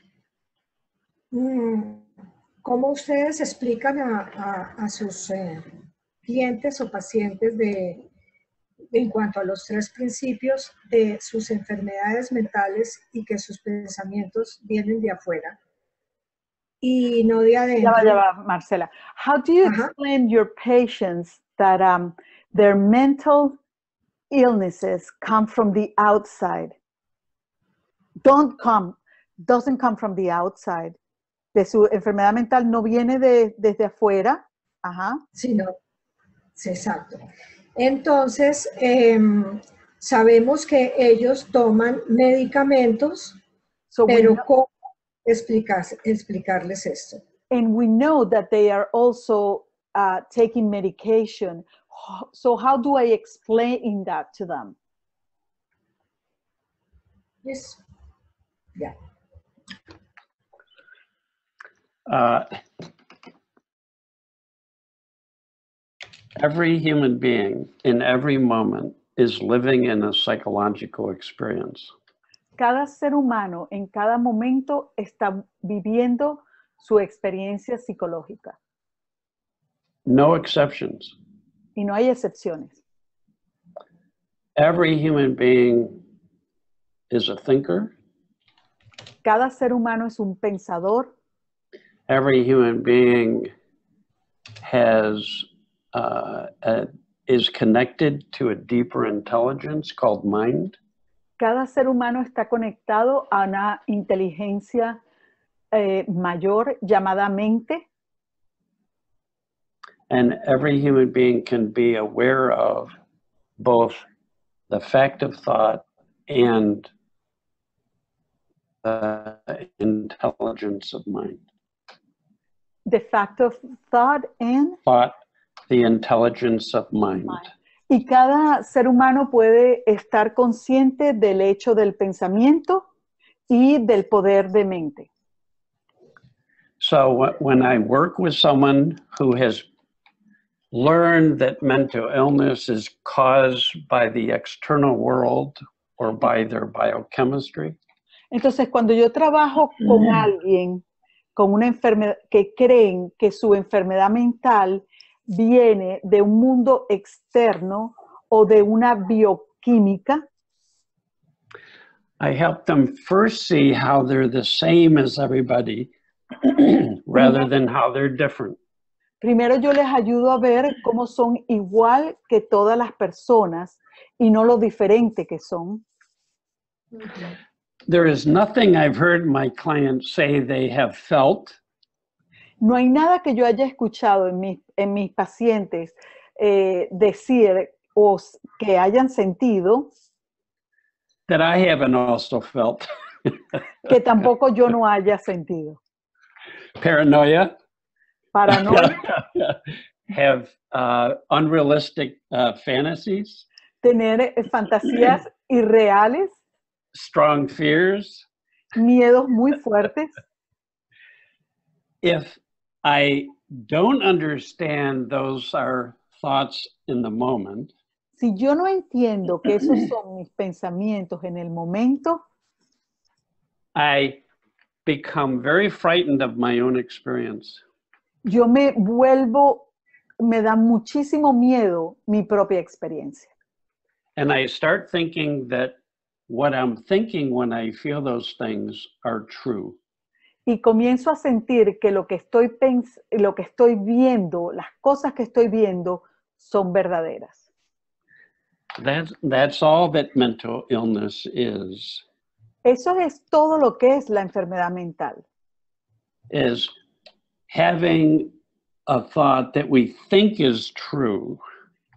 ¿Cómo ustedes explican a sus clientes o pacientes en cuanto a los 3 principios de sus enfermedades mentales y que sus pensamientos vienen de afuera y no de adentro? Ya va, Marcela. How do you explain your patients that their mental illnesses come from the outside? Doesn't come from the outside. De su enfermedad mental no viene desde afuera. Sí, no. Sí, exacto. Entonces, sabemos que ellos toman medicamentos, So we pero know, ¿cómo explicarles esto? and we know that they are also taking medication. So how do I explain that to them? Yes. Yeah. Every human being in every moment is living in a psychological experience. Cada ser humano en cada momento está viviendo su experiencia psicológica. No exceptions. Y no hay excepciones. Every human being is a thinker. Cada ser humano es un pensador. Every human being has is connected to a deeper intelligence called mind. Cada ser humano está conectado a una inteligencia mayor llamada mente. And every human being can be aware of both the fact of thought and the intelligence of mind. The fact of thought and Thought, the intelligence of mind. Y cada ser humano puede estar consciente del hecho del pensamiento y del poder de mente. So when I work with someone who has learned that mental illness is caused by the external world or by their biochemistry, Entonces, cuando yo trabajo con alguien con una enfermedad que creen que su enfermedad mental viene de un mundo externo o de una bioquímica, I help them first see how they're the same as everybody rather than how they're different. primero yo les ayudo a ver cómo son igual que todas las personas y no lo diferente que son. There is nothing I've heard my clients say they have felt No hay nada que yo haya escuchado en mis pacientes decir o que hayan sentido that I haven't also felt. que tampoco yo no haya sentido. Paranoia, Paranoia, have unrealistic fantasies, tener fantasías irreales, strong fears. miedos muy fuertes. If I don't understand those are thoughts in the moment, Si yo no entiendo que esos son mis pensamientos en el momento, I become very frightened of my own experience. yo me da muchísimo miedo mi propia experiencia. And I start thinking that what I'm thinking when I feel those things are true. Y comienzo a sentir que lo que estoy viendo, las cosas que estoy viendo, son verdaderas. That's all that mental illness is Eso es todo lo que es la enfermedad mental. Having a thought that we think is true.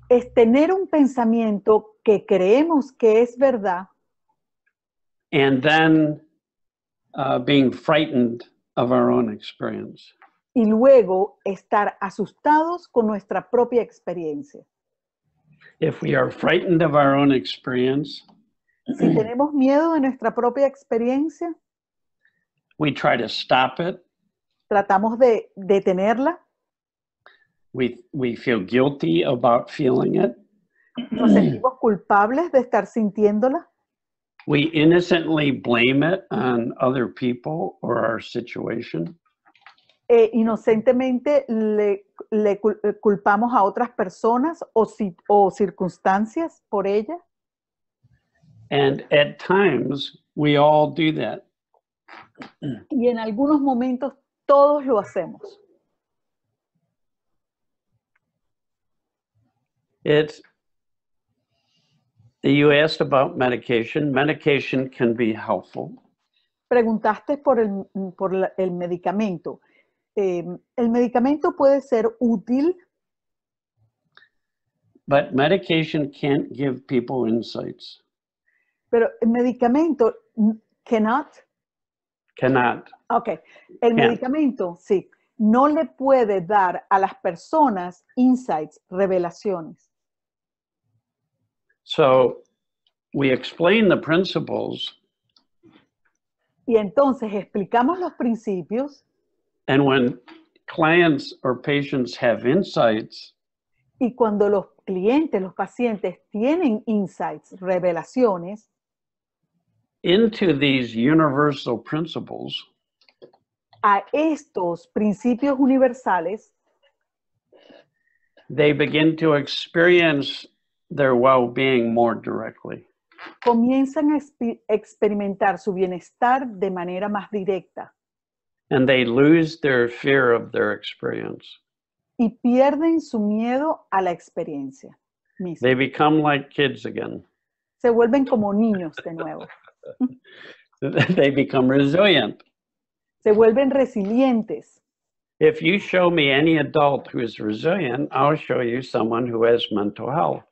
Es tener un pensamiento que creemos que es verdad. And then being frightened of our own experience. Y luego estar asustados con nuestra propia experiencia. If we are frightened of our own experience, Si tenemos miedo de nuestra propia experiencia, we try to stop it. tratamos de detenerla, We feel guilty about feeling it. nos sentimos culpables de estar sintiéndola, We innocently blame it on other people or our situation. Inocentemente le culpamos a otras personas o circunstancias por ella. And at times, we all do that. Y en algunos momentos todos lo hacemos. You asked about medication. Medication can be helpful. Preguntaste por el medicamento. ¿El medicamento puede ser útil? But medication can't give people insights. Pero el medicamento cannot. Ok, el medicamento, sí, no le puede dar a las personas insights, revelaciones. So we explain the principles, Y entonces explicamos los principios and when clients or patients have insights, y cuando los clientes, los pacientes tienen insights, revelaciones, into these universal principles, a estos principios universales, they begin to experience their well-being more directly. comienzan a experimentar su bienestar de manera más directa And they lose their fear of their experience. y pierden su miedo a la experiencia misma. They become like kids again. Se vuelven como niños de nuevo. They become resilient. Se vuelven resilientes. If you show me any adult who is resilient, I'll show you someone who has mental health.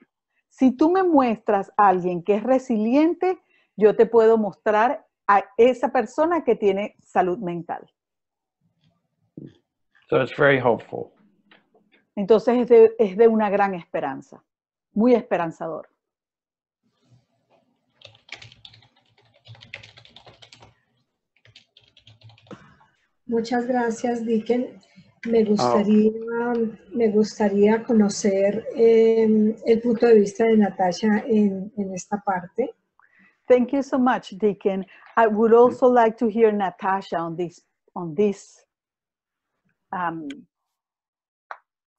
Si tú me muestras a alguien que es resiliente, yo te puedo mostrar a esa persona que tiene salud mental. So it's very hopeful. Entonces es de una gran esperanza, muy esperanzador. Muchas gracias, Dicken. Me gustaría conocer el punto de vista de Natasha en esta parte. Thank you so much, Deacon. I would also like to hear Natasha on this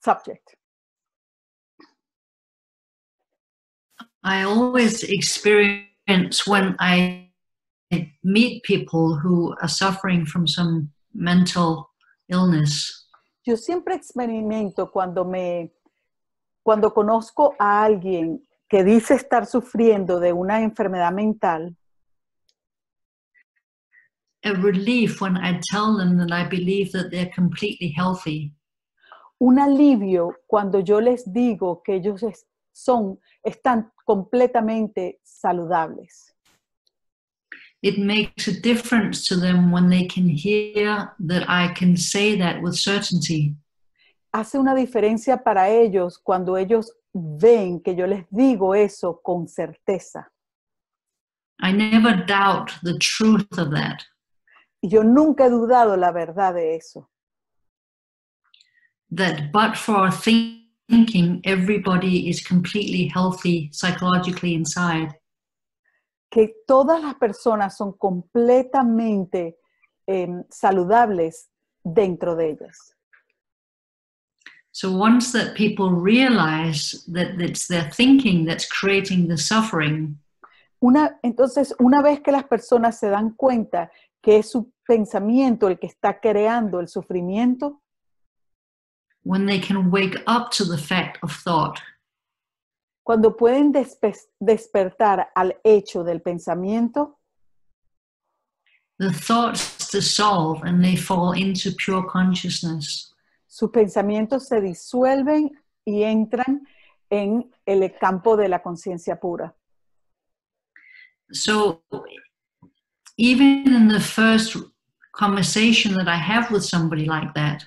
subject. I always experience when I meet people who are suffering from some mental illness. Yo siempre experimento cuando conozco a alguien que dice estar sufriendo de una enfermedad mental, A relief when I tell them that I believe that they're completely healthy. un alivio cuando yo les digo que ellos están completamente saludables. It makes a difference to them when they can hear that I can say that with certainty. Hace una diferencia para ellos cuando ellos ven que yo les digo eso con certeza. I never doubt the truth of that. Y yo nunca he dudado la verdad de eso. That but for thinking, everybody is completely healthy psychologically inside. Que todas las personas son completamente saludables dentro de ellas. So once that people realize that it's their thinking that's creating the suffering, Entonces, una vez que las personas se dan cuenta que es su pensamiento el que está creando el sufrimiento, when they can wake up to the fact of thought, cuando pueden despertar al hecho del pensamiento, the thoughts dissolve and they fall into pure consciousness. sus pensamientos se disuelven y entran en el campo de la conciencia pura. So even in the first conversation that I have with somebody like that,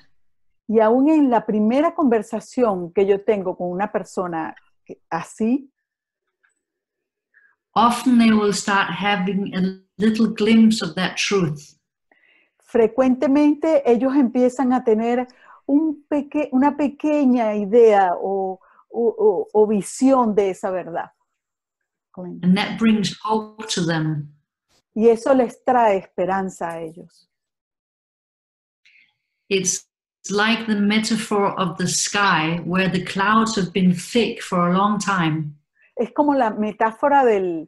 Y aún en la primera conversación que yo tengo con una persona así, often they will start having a little glimpse of that truth. frecuentemente ellos empiezan a tener una pequeña idea o visión de esa verdad. And that brings hope to them. Y eso les trae esperanza a ellos. It's like the metaphor of the sky where the clouds have been thick for a long time. Es como la metáfora del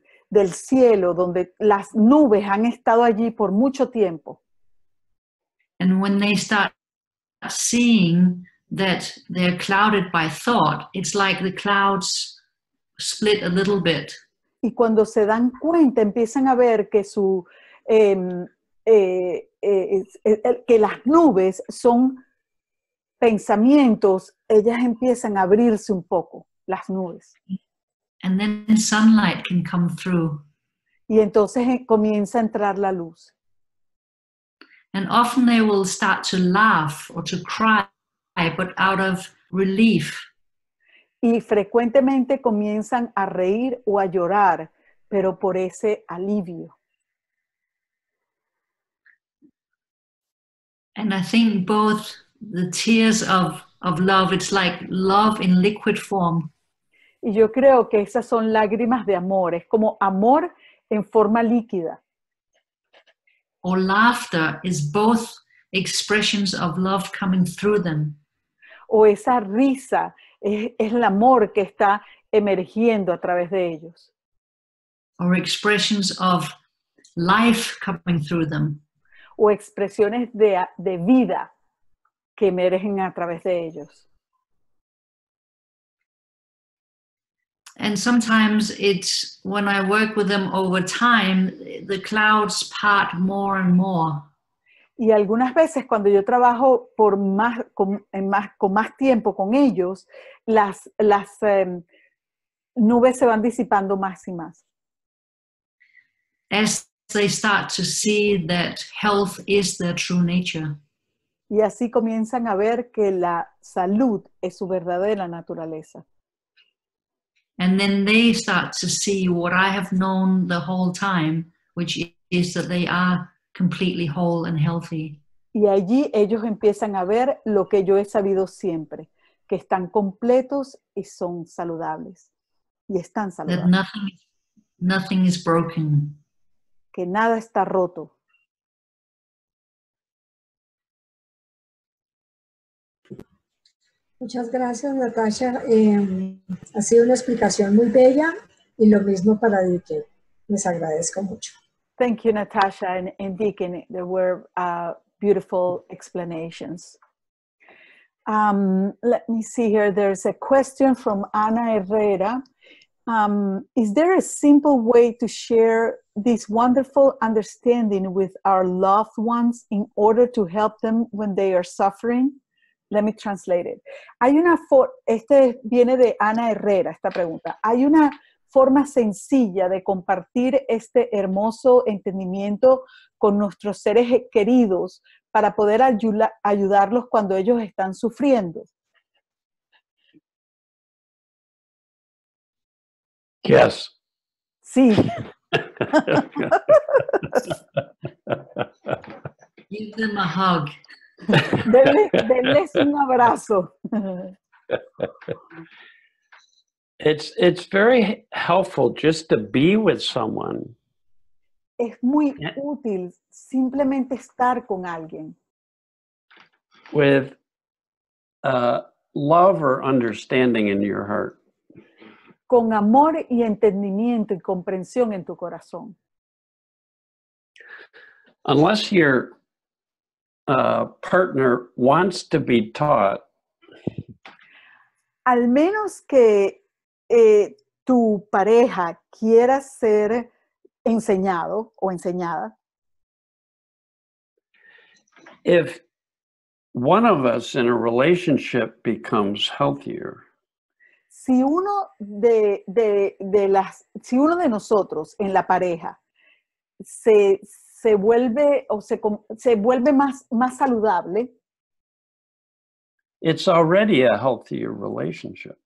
cielo, donde las nubes han estado allí por mucho tiempo. And when they start seeing that they're clouded by thought, it's like the clouds split a little bit. Y cuando se dan cuenta, empiezan a ver que que las nubes son pensamientos, ellas empiezan a abrirse un poco. las nubes. And then sunlight can come through. Y entonces comienza a entrar la luz. And often they will start to laugh or to cry, but out of relief. Y frecuentemente comienzan a reír o a llorar, pero por ese alivio. And I think both the tears of love, it's like love in liquid form. Y yo creo que esas son lágrimas de amor, es como amor en forma líquida. Or laughter is both expressions of love coming through them. O esa risa es el amor que está emergiendo a través de ellos. Or expressions of life coming through them. O expresiones de vida que emergen a través de ellos. And sometimes it's when I work with them over time, the clouds part more and more. Y algunas veces cuando yo trabajo con más tiempo con ellos, las nubes se van disipando más y más. As they start to see that health is their true nature. Y así comienzan a ver que la salud es su verdadera naturaleza. And then they start to see what I have known the whole time, which is that they are completely whole and healthy. Y allí ellos empiezan a ver lo que yo he sabido siempre, que están completos y son saludables. Y están That saludables. nothing is broken. Que nada está roto. Muchas gracias, Natasha. Ha sido una explicación muy bella y lo mismo para Deacon. Les agradezco mucho. Thank you, Natasha and Deacon. There were beautiful explanations. Let me see here. There's a question from Ana Herrera. Is there a simple way to share this wonderful understanding with our loved ones in order to help them when they are suffering? Let me translate it. Este viene de Ana Herrera, esta pregunta. ¿Hay una forma sencilla de compartir este hermoso entendimiento con nuestros seres queridos para poder ayudarlos cuando ellos están sufriendo? Yes. Sí. Give them a hug. Denles un abrazo. It's very helpful just to be with someone. Es muy útil simplemente estar con alguien. With love or understanding in your heart. Con amor y entendimiento y comprensión en tu corazón. Unless your partner wants to be taught. Al menos que tu pareja quiera ser enseñado o enseñada. If one of us in a relationship becomes healthier, si uno de nosotros en la pareja se vuelve o se vuelve más saludable, it's already a healthier relationship.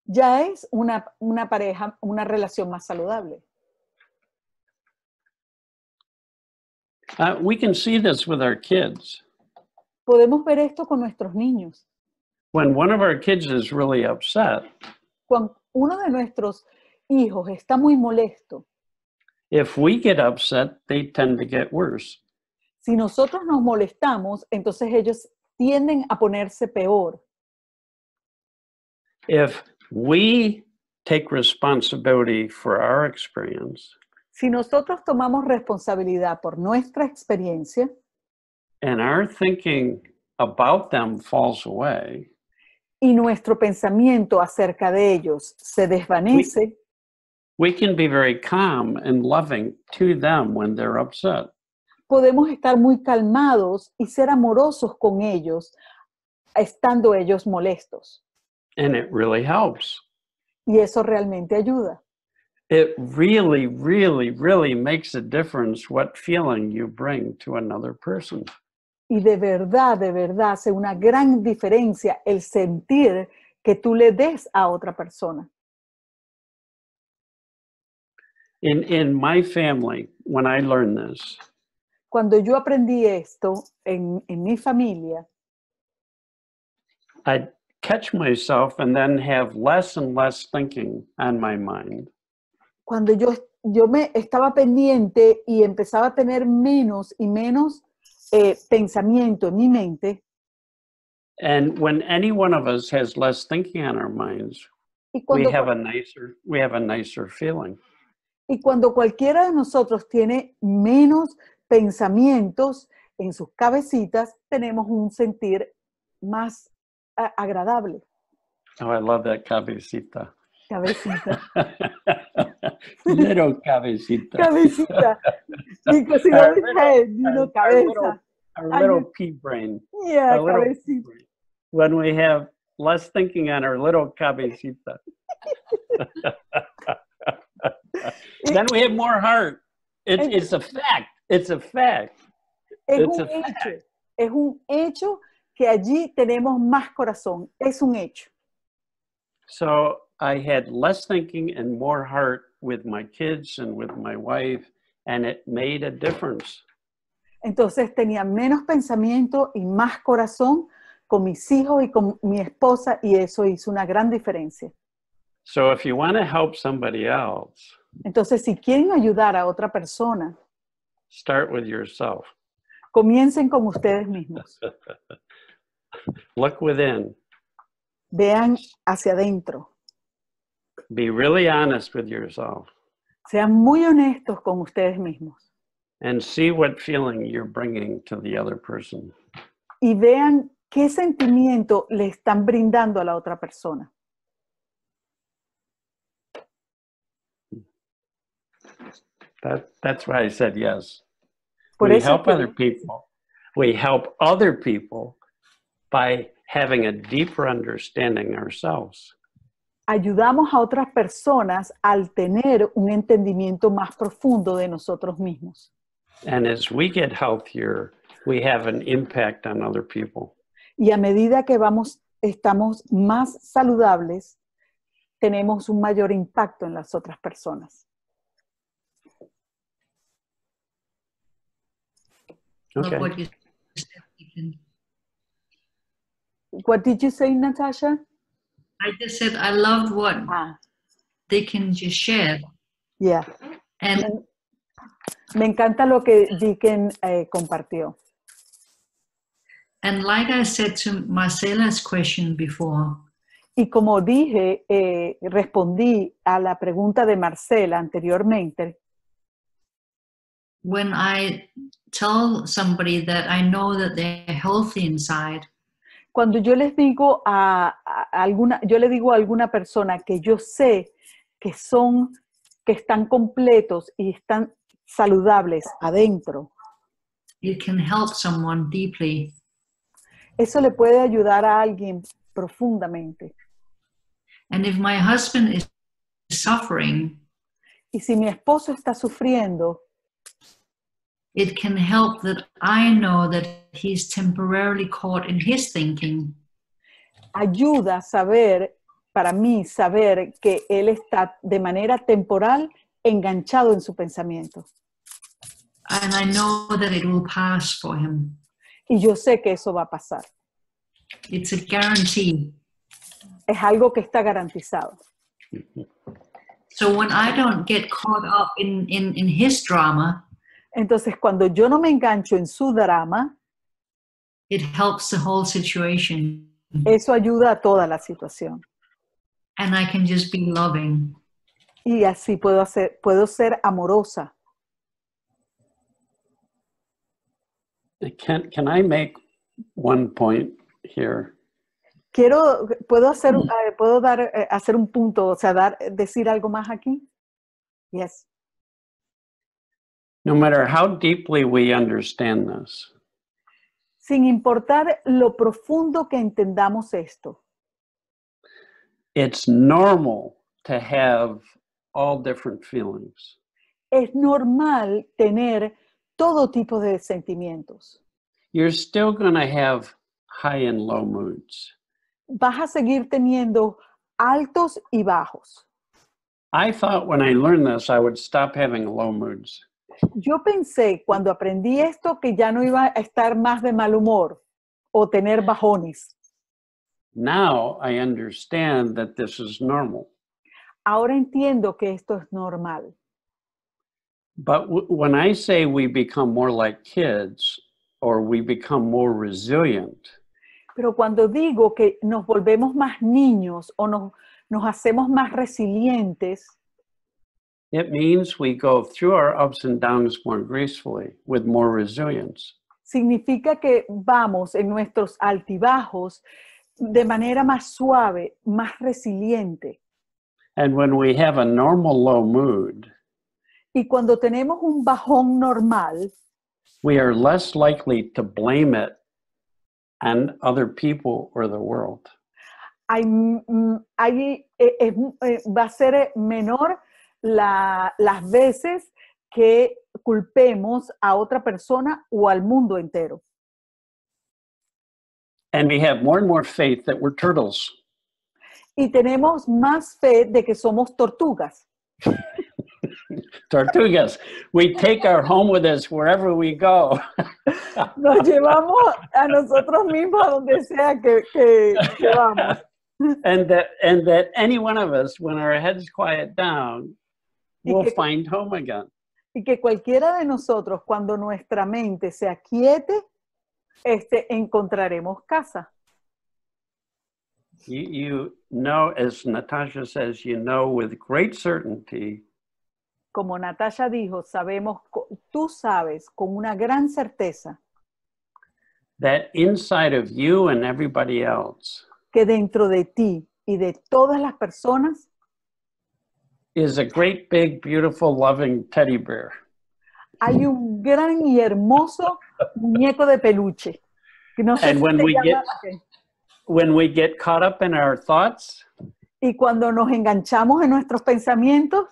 Ya es una pareja, una relación más saludable. We can see this with our kids. Podemos ver esto con nuestros niños. When one of our kids is really upset, cuando uno de nuestros hijos está muy molesto, if we get upset, they tend to get worse. Si nosotros nos molestamos, entonces ellos tienden a ponerse peor. If we take responsibility for our experience, si nosotros tomamos responsabilidad por nuestra experiencia, and our thinking about them falls away, y nuestro pensamiento acerca de ellos se desvanece, we can be very calm and loving to them when they're upset. Podemos estar muy calmados y ser amorosos con ellos, estando ellos molestos. And it really helps. Y eso realmente ayuda. It really, really, really makes a difference what feeling you bring to another person. Y de verdad hace una gran diferencia el sentir que tú le des a otra persona. In my family, when I learned this, Cuando yo aprendí esto en mi familia, I'd catch myself and then have less and less thinking on my mind. cuando yo me estaba pendiente y empezaba a tener menos y menos pensamiento en mi mente. And when any one of us has less thinking on our minds, Y cuando, we have a nicer feeling. y cuando cualquiera de nosotros tiene menos pensamientos en sus cabecitas, tenemos un sentir más agradable. Oh, I love that cabecita. Cabecita. Little cabecita. Cabecita. Because it always head, you know, cabeza. Our little pea brain. Yeah, Our little pea cabecita. brain. When we have less thinking on our little cabecita. Then we have more heart. It's a fact. It's a fact. Es un hecho que allí tenemos más corazón. Es un hecho. So I had less thinking and more heart with my kids and with my wife, and it made a difference. Entonces tenía menos pensamiento y más corazón con mis hijos y con mi esposa, y eso hizo una gran diferencia. So if you want to help somebody else, entonces si quieren ayudar a otra persona, start with yourself. Comiencen con ustedes mismos. Look within. Vean hacia adentro. Be really honest with yourself. Sean muy honestos con ustedes mismos. And see what feeling you're bringing to the other person. Y vean qué sentimiento le están brindando a la otra persona. That's why I said yes. Por We eso help other people. We help other people by having a deeper understanding ourselves. Ayudamos a otras personas al tener un entendimiento más profundo de nosotros mismos. And as we get healthier, we have an impact on other people. Y a medida que estamos más saludables, tenemos un mayor impacto en las otras personas. Okay. What you said. What did you say, Natasha? I just said I loved what Deacon just shared. Yeah. And me encanta lo que Deacon compartió. And like I said to Marcela's question before, y como dije, respondí a la pregunta de Marcela anteriormente. When I tell somebody that I know that they're healthy inside, cuando yo les digo yo le digo a alguna persona que yo sé que están completos y están saludables adentro, it can help someone deeply. Eso le puede ayudar a alguien profundamente. And if my husband is suffering, y si mi esposo está sufriendo, it can help that I know that he's temporarily caught in his thinking. Ayuda para mí saber que él está de manera temporal enganchado en su pensamiento. And I know that it will pass for him. Y yo sé que eso va a pasar. It's a guarantee. Es algo que está garantizado. So when I don't get caught up in his drama, entonces cuando yo no me engancho en su drama, it helps the whole situation. Eso ayuda a toda la situación. And I can just be loving. Y así puedo ser amorosa. Can I make one point here? ¿Puedo hacer un punto, o sea, decir algo más aquí? Yes. No matter how deeply we understand this, sin importar lo profundo que entendamos esto, it's normal to have all different feelings. Es normal tener todo tipo de sentimientos. You're still going to have high and low moods. Vas a seguir teniendo altos y bajos. I thought when I learned this, I would stop having low moods. Yo pensé cuando aprendí esto que ya no iba a estar más de mal humor o tener bajones. Now I understand that this is normal. Ahora entiendo que esto es normal. But when I say we become more like kids or we become more resilient, Pero cuando digo que nos volvemos más niños o nos hacemos más resilientes, it means we go through our ups and downs more gracefully with more resilience. significa que vamos en nuestros altibajos de manera más suave, más resiliente. And when we have a normal low mood, Y cuando tenemos un bajón normal, we are less likely to blame it on other people or the world. va a ser menor las veces que culpemos a otra persona o al mundo entero. And we have more and more faith that we're turtles. Y tenemos más fe de que somos tortugas. Tortugas. We take our home with us wherever we go. Nos llevamos a nosotros mismos a donde sea que vamos. And that any one of us, when our heads quiet down, will find home again. Y que cualquiera de nosotros, cuando nuestra mente se aquiete, encontraremos casa. You know, as Natasha says, you know with great certainty Como Natasha dijo, tú sabes con una gran certeza that inside of you and everybody else que dentro de ti y de todas las personas is a great, big, beautiful, loving teddy bear. hay un gran y hermoso muñeco de peluche. Que no sé And when we get caught up in our thoughts, y cuando nos enganchamos en nuestros pensamientos,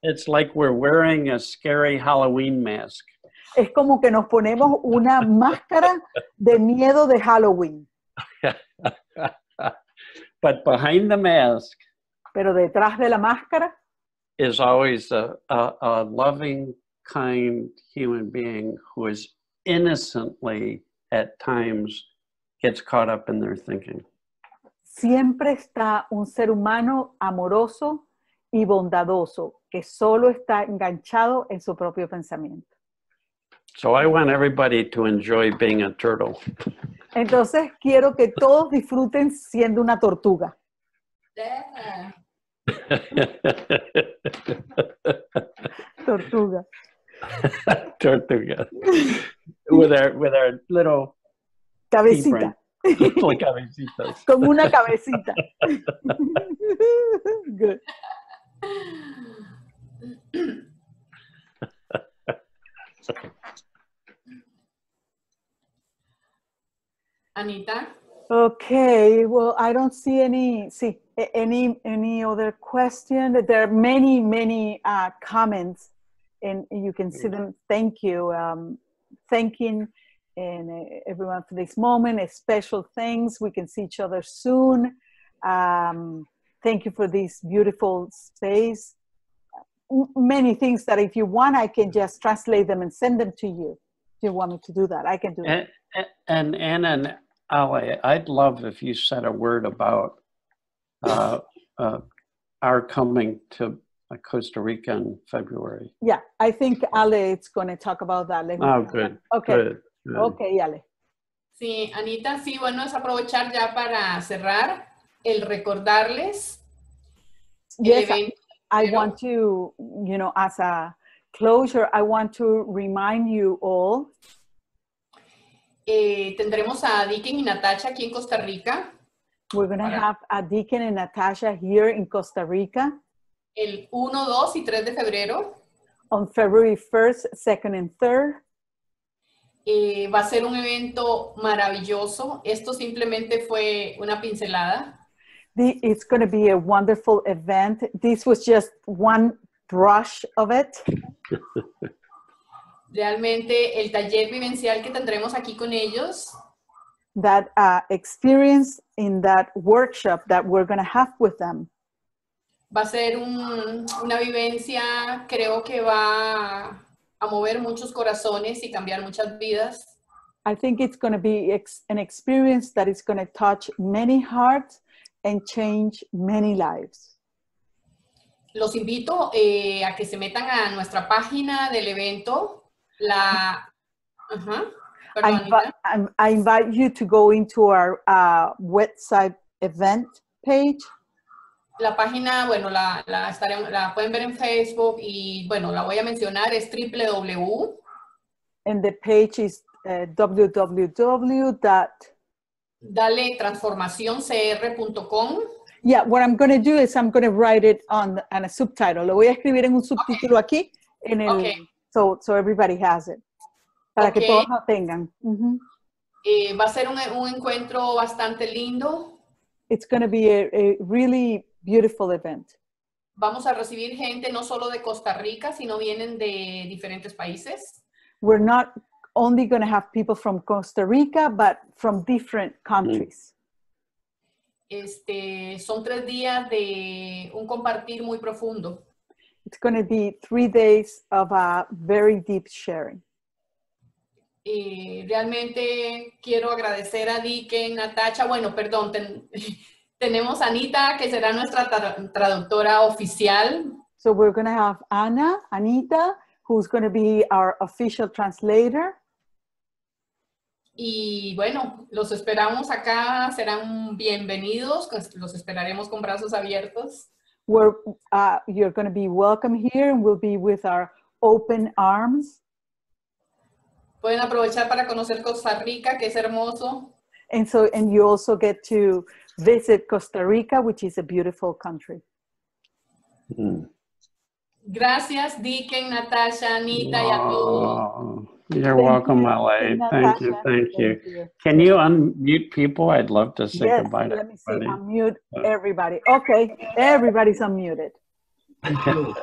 it's like we're wearing a scary Halloween mask. es como que nos ponemos una máscara de miedo de Halloween. But behind the mask Pero detrás de la máscara is always a loving, kind human being who is innocently, at times, gets caught up in their thinking. siempre está un ser humano amoroso y bondadoso que solo está enganchado en su propio pensamiento. So I want everybody to enjoy being a turtle. Entonces quiero que todos disfruten siendo una tortuga. Yeah. Tortuga. Tortuga. With our little Cabecita. little cabecitas. Con una cabecita. Good. Anita. Okay, well, I don't see any other question. There are many comments, and you can see them. Thank you, thanking everyone for this moment. A special thanks. We can see each other soon. Thank you for this beautiful space. Many things that if you want, I can just translate them and send them to you. If you want me to do that, I can do that. And Anna and Ale, I'd love if you said a word about our coming to Costa Rica in February. Yeah, I think Ale is going to talk about that. Good. Okay. Good. Okay, Ale. Sí, Anita, sí, bueno, es aprovechar ya para cerrar el recordarles Yes, el evento. I want to, as a closure, I want to remind you all. Tendremos a Deacon y Natasha aquí en Costa Rica. We're going to have a Deacon and Natasha here in Costa Rica. El 1, 2 y 3 de febrero. On February 1st, 2nd, and 3rd. Va a ser un evento maravilloso. Esto simplemente fue una pincelada. It's going to be a wonderful event. This was just one brush of it. Realmente el taller vivencial que tendremos aquí con ellos, That experience in that workshop that we're going to have with them. va a ser una vivencia, creo que va a mover muchos corazones y cambiar muchas vidas. I think it's going to be an experience that is going to touch many hearts and change many lives. Los invito a que se metan a nuestra página del evento. I invite you to go into our website event page. La página, bueno, la pueden ver en Facebook y, bueno, la voy a mencionar, es www. And the page is www.daletransformacioncr.com. Yeah, what I'm going to do is I'm going to write it on a subtitle. Lo voy a escribir en un subtítulo aquí, en el, so everybody has it, para que todos lo tengan. Va a ser un encuentro bastante lindo. It's going to be a really beautiful event. Vamos a recibir gente no solo de Costa Rica, sino vienen de diferentes países. We're not only going to have people from Costa Rica, but from different countries. Son 3 días de un compartir muy profundo. It's going to be 3 days of a very deep sharing. Realmente quiero agradecer a Diken, Natacha. Bueno, perdón, tenemos a Anita, que será nuestra traductora oficial. So we're going to have Anita, who's going to be our official translator. Y bueno, los esperamos acá, serán bienvenidos, los esperaremos con brazos abiertos. You're going to be welcome here, and we'll be with our open arms. Pueden aprovechar para conocer Costa Rica, que es hermoso. And you also get to visit Costa Rica, which is a beautiful country. Gracias, Diken, Natasha, Anita, y a todos. You're welcome, LA. Thank you. Can you unmute people? I'd love to say goodbye to everybody. Let me see. Unmute everybody. Okay, everybody's unmuted. Okay. Thank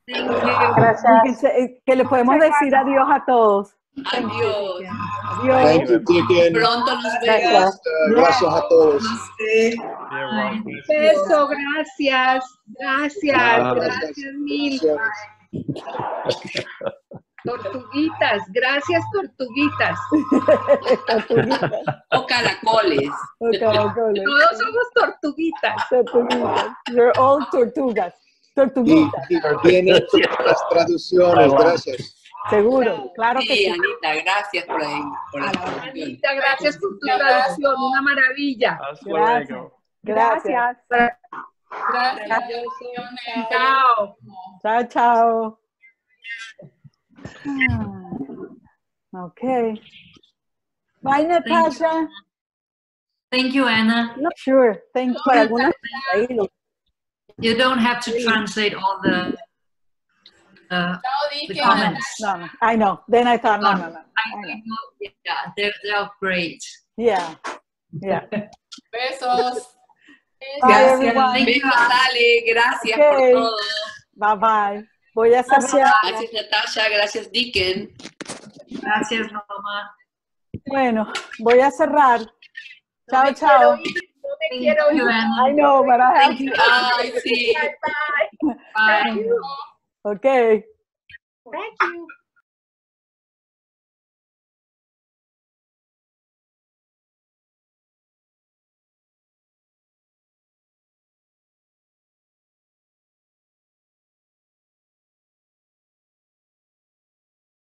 you. Gracias. Que le podemos decir adiós a todos. Adiós. Adiós. Thank you, Diken. Pronto nos vemos. Gracias a todos. Beso, gracias. Gracias mil. Tortuguitas, gracias tortuguitas. O caracoles. Todos somos tortuguitas. You're all tortugas. Tortuguitas. Tiene las traducciones, gracias. Seguro, claro que sí. Anita, gracias por ahí. Anita, gracias por tu traducción, una maravilla. Gracias. Chao. Chao. Okay. Bye, Natasha. Thank you, Anna. Sure. Thanks. You don't have to translate all the comments. No, I know. Then I thought, no. Yeah, they're great. Yeah. Besos. Gracias. Besos, Ale. Gracias por todo. Bye. Voy a cerrar. Gracias, Natasha. Gracias, Diken. Gracias, mamá. Bueno, voy a cerrar. Chao. No me quiero ir. I know, but I have to. Ay, sí. Bye. Okay. Thank you.